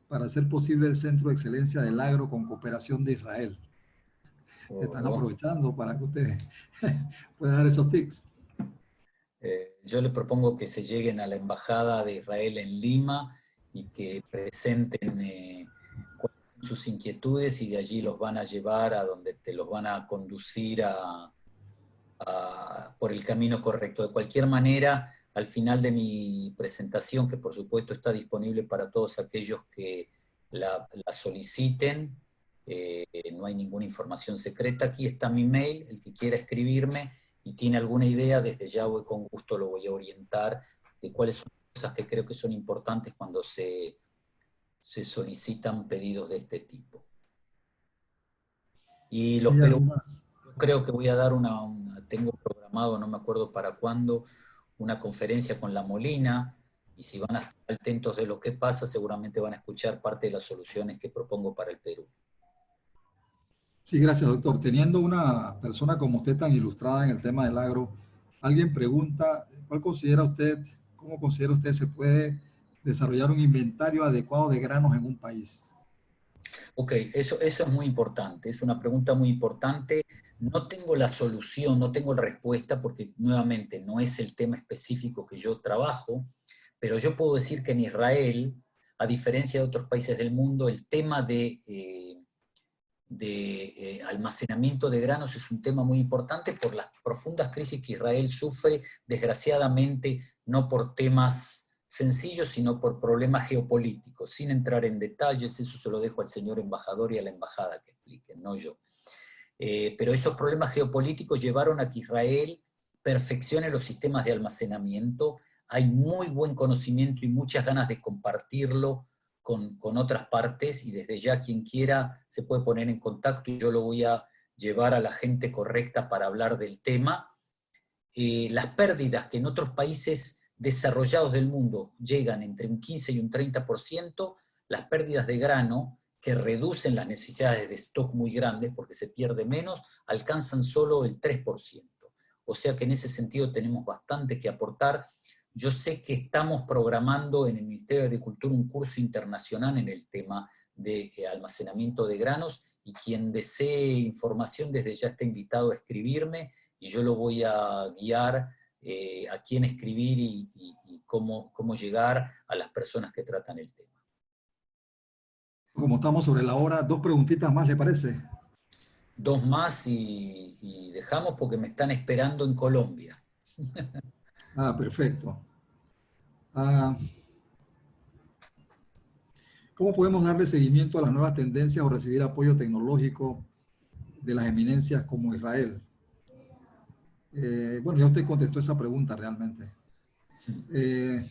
para hacer posible el Centro de Excelencia del Agro con cooperación de Israel? Están aprovechando para que ustedes puedan dar esos tips. Yo le propongo que se lleguen a la Embajada de Israel en Lima y que presenten sus inquietudes, y de allí los van a llevar a donde te los van a conducir por el camino correcto. De cualquier manera, al final de mi presentación, que por supuesto está disponible para todos aquellos que la soliciten, no hay ninguna información secreta, aquí está mi mail, el que quiera escribirme y tiene alguna idea, desde ya con gusto lo voy a orientar de cuáles son las cosas que creo que son importantes cuando se solicitan pedidos de este tipo. Y los peruanos, creo que voy a dar tengo programado, no me acuerdo para cuándo, una conferencia con La Molina, y si van a estar atentos de lo que pasa, seguramente van a escuchar parte de las soluciones que propongo para el Perú. Sí, gracias, doctor. Teniendo una persona como usted tan ilustrada en el tema del agro, alguien pregunta, ¿cómo considera usted se puede desarrollar un inventario adecuado de granos en un país? Ok, eso es muy importante, es una pregunta muy importante. No tengo la solución, no tengo la respuesta, porque nuevamente no es el tema específico que yo trabajo, pero yo puedo decir que en Israel, a diferencia de otros países del mundo, el tema de almacenamiento de granos es un tema muy importante por las profundas crisis que Israel sufre, desgraciadamente, no por temas sencillos, sino por problemas geopolíticos. Sin entrar en detalles, eso se lo dejo al señor embajador y a la embajada que expliquen, no yo. Pero esos problemas geopolíticos llevaron a que Israel perfeccione los sistemas de almacenamiento. Hay muy buen conocimiento y muchas ganas de compartirlo con otras partes, y desde ya quien quiera se puede poner en contacto y yo lo voy a llevar a la gente correcta para hablar del tema. Las pérdidas que en otros países desarrollados del mundo llegan entre un 15 y un 30%, las pérdidas de grano, que reducen las necesidades de stock muy grandes porque se pierde menos, alcanzan solo el 3%. O sea que en ese sentido tenemos bastante que aportar. Yo sé que estamos programando en el Ministerio de Agricultura un curso internacional en el tema de almacenamiento de granos, y quien desee información desde ya está invitado a escribirme y yo lo voy a guiar a quién escribir y cómo llegar a las personas que tratan el tema. Como estamos sobre la hora, 2 preguntitas más, ¿le parece? 2 más y dejamos, porque me están esperando en Colombia. Perfecto. ¿Cómo podemos darle seguimiento a las nuevas tendencias o recibir apoyo tecnológico de las eminencias como Israel? Bueno, ya usted contestó esa pregunta realmente. ¿Qué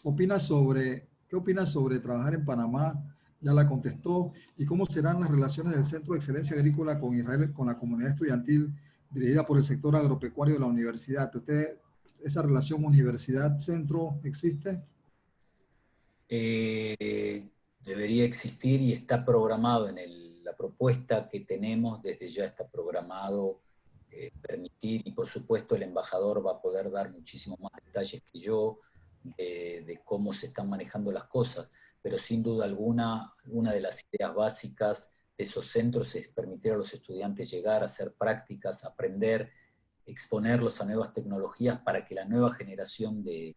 opina sobre trabajar en Panamá? Ya la contestó. ¿Y cómo serán las relaciones del Centro de Excelencia Agrícola con Israel, con la comunidad estudiantil dirigida por el sector agropecuario de la universidad? ¿Usted, esa relación universidad-centro existe? Debería existir y está programado en la propuesta que tenemos, desde ya está programado permitir, y por supuesto el embajador va a poder dar muchísimos más detalles que yo de cómo se están manejando las cosas, pero sin duda alguna, una de las ideas básicas de esos centros es permitir a los estudiantes llegar a hacer prácticas, aprender, exponerlos a nuevas tecnologías para que la nueva generación de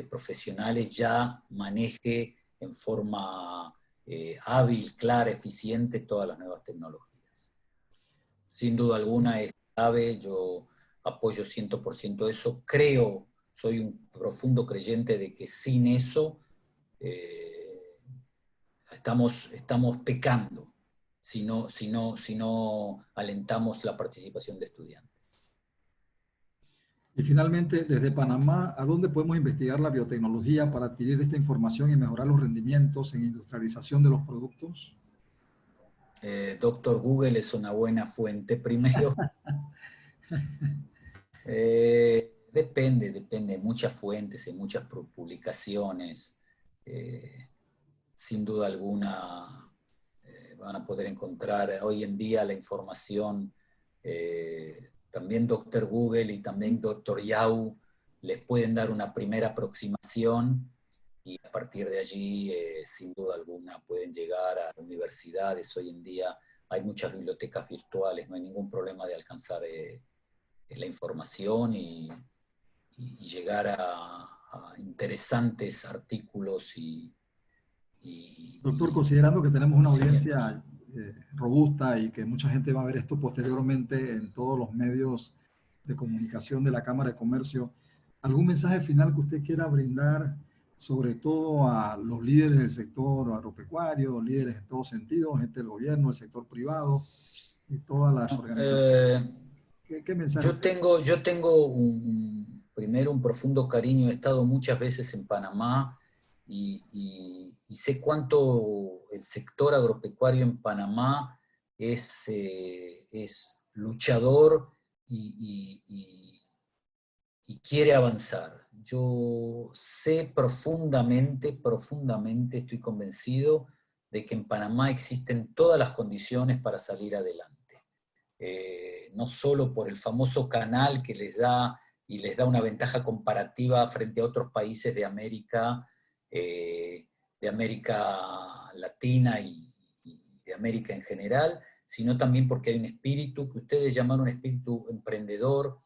profesionales ya maneje en forma hábil, clara, eficiente todas las nuevas tecnologías. Sin duda alguna es clave, yo apoyo 100% eso. Creo soy un profundo creyente de que sin eso estamos pecando si no alentamos la participación de estudiantes. Y finalmente, desde Panamá, ¿a dónde podemos investigar la biotecnología para adquirir esta información y mejorar los rendimientos en industrialización de los productos? Doctor Google es una buena fuente primero. Depende, muchas fuentes, hay muchas publicaciones. Sin duda alguna van a poder encontrar hoy en día la información. También Dr. Google y también Dr. Yahoo les pueden dar una primera aproximación y a partir de allí, sin duda alguna, pueden llegar a universidades. Hoy en día hay muchas bibliotecas virtuales, no hay ningún problema de alcanzar la información y llegar a interesantes artículos Doctor, considerando que tenemos una audiencia robusta y que mucha gente va a ver esto posteriormente en todos los medios de comunicación de la Cámara de Comercio, ¿algún mensaje final que usted quiera brindar, sobre todo a los líderes del sector agropecuario, líderes en todos sentidos, gente del gobierno, el sector privado y todas las organizaciones? ¿Qué mensaje? Yo tengo primero un profundo cariño, he estado muchas veces en Panamá y sé cuánto el sector agropecuario en Panamá es luchador y quiere avanzar. Yo sé profundamente, estoy convencido de que en Panamá existen todas las condiciones para salir adelante. No solo por el famoso canal que les da una ventaja comparativa frente a otros países de América Latina y de América en general, sino también porque hay un espíritu que ustedes llamaron un espíritu emprendedor.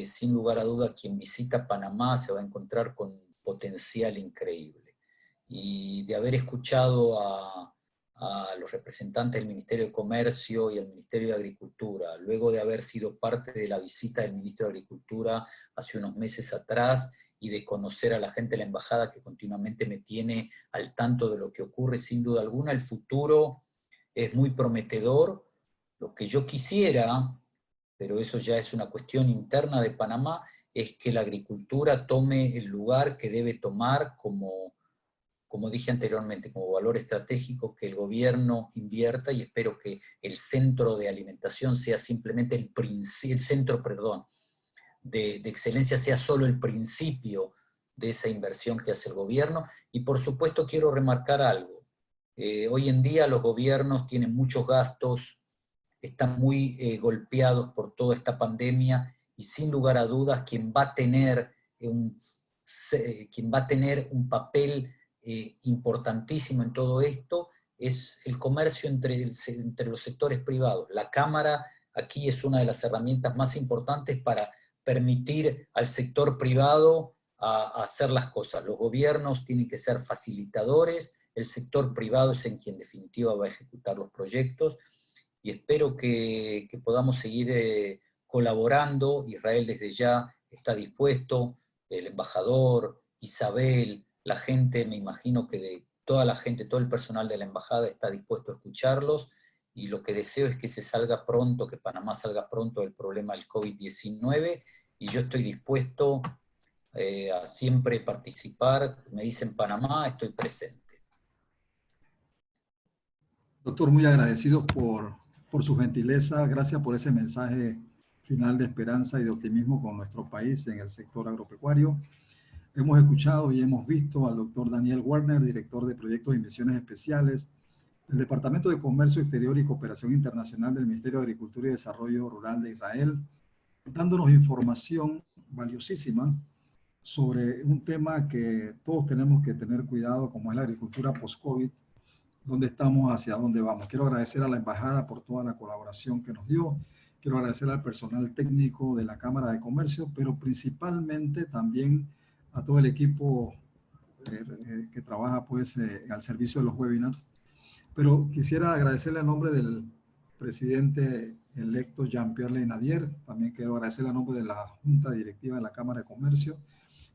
Sin lugar a duda, quien visita Panamá se va a encontrar con potencial increíble. Y de haber escuchado a los representantes del Ministerio de Comercio y el Ministerio de Agricultura, luego de haber sido parte de la visita del Ministro de Agricultura hace unos meses atrás y de conocer a la gente de la embajada que continuamente me tiene al tanto de lo que ocurre, sin duda alguna, el futuro es muy prometedor. Lo que yo quisiera, pero eso ya es una cuestión interna de Panamá, es que la agricultura tome el lugar que debe tomar como dije anteriormente, como valor estratégico, que el gobierno invierta, y espero que el centro de alimentación sea simplemente el centro de excelencia sea solo el principio de esa inversión que hace el gobierno. Y por supuesto quiero remarcar algo. Hoy en día los gobiernos tienen muchos gastos, están muy golpeados por toda esta pandemia, y sin lugar a dudas quien va a tener un papel importantísimo en todo esto es el comercio entre los sectores privados. La Cámara aquí es una de las herramientas más importantes para permitir al sector privado a hacer las cosas. Los gobiernos tienen que ser facilitadores, el sector privado es en quien en definitiva va a ejecutar los proyectos, y espero que podamos seguir colaborando. Israel desde ya está dispuesto, el embajador, Isabel, la gente, me imagino que toda la gente, todo el personal de la embajada está dispuesto a escucharlos, y lo que deseo es que se salga pronto, que Panamá salga pronto del problema del COVID-19, y yo estoy dispuesto a siempre participar. Me dicen Panamá, estoy presente. Doctor, muy agradecidos por su gentileza, gracias por ese mensaje final de esperanza y de optimismo con nuestro país en el sector agropecuario. Hemos escuchado y hemos visto al doctor Daniel Werner, director de Proyectos y Misiones Especiales del Departamento de Comercio Exterior y Cooperación Internacional del Ministerio de Agricultura y Desarrollo Rural de Israel, dándonos información valiosísima sobre un tema que todos tenemos que tener cuidado, como es la agricultura post-COVID, dónde estamos, hacia dónde vamos. Quiero agradecer a la embajada por toda la colaboración que nos dio. Quiero agradecer al personal técnico de la Cámara de Comercio, pero principalmente también a todo el equipo que trabaja pues al servicio de los webinars. Pero quisiera agradecerle a nombre del presidente electo Jean-Pierre Nadier. También quiero agradecerle a nombre de la Junta Directiva de la Cámara de Comercio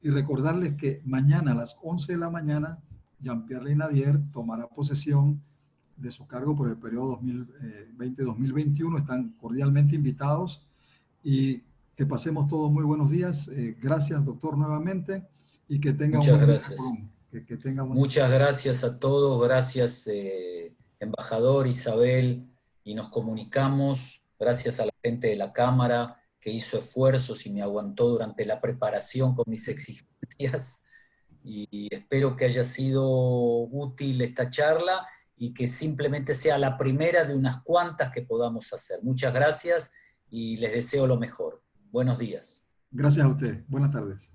y recordarles que mañana a las 11 de la mañana, Jean-Pierre Leinadier tomará posesión de su cargo por el periodo 2020-2021. Están cordialmente invitados y que pasemos todos muy buenos días. Gracias, doctor, nuevamente, y que tenga Muchas un buen gracias. día. Que tenga Muchas gracias a todos, gracias embajador Isabel, y nos comunicamos, gracias a la gente de la Cámara que hizo esfuerzos y me aguantó durante la preparación con mis exigencias, y espero que haya sido útil esta charla y que simplemente sea la primera de unas cuantas que podamos hacer. Muchas gracias y les deseo lo mejor. Buenos días. Gracias a usted. Buenas tardes.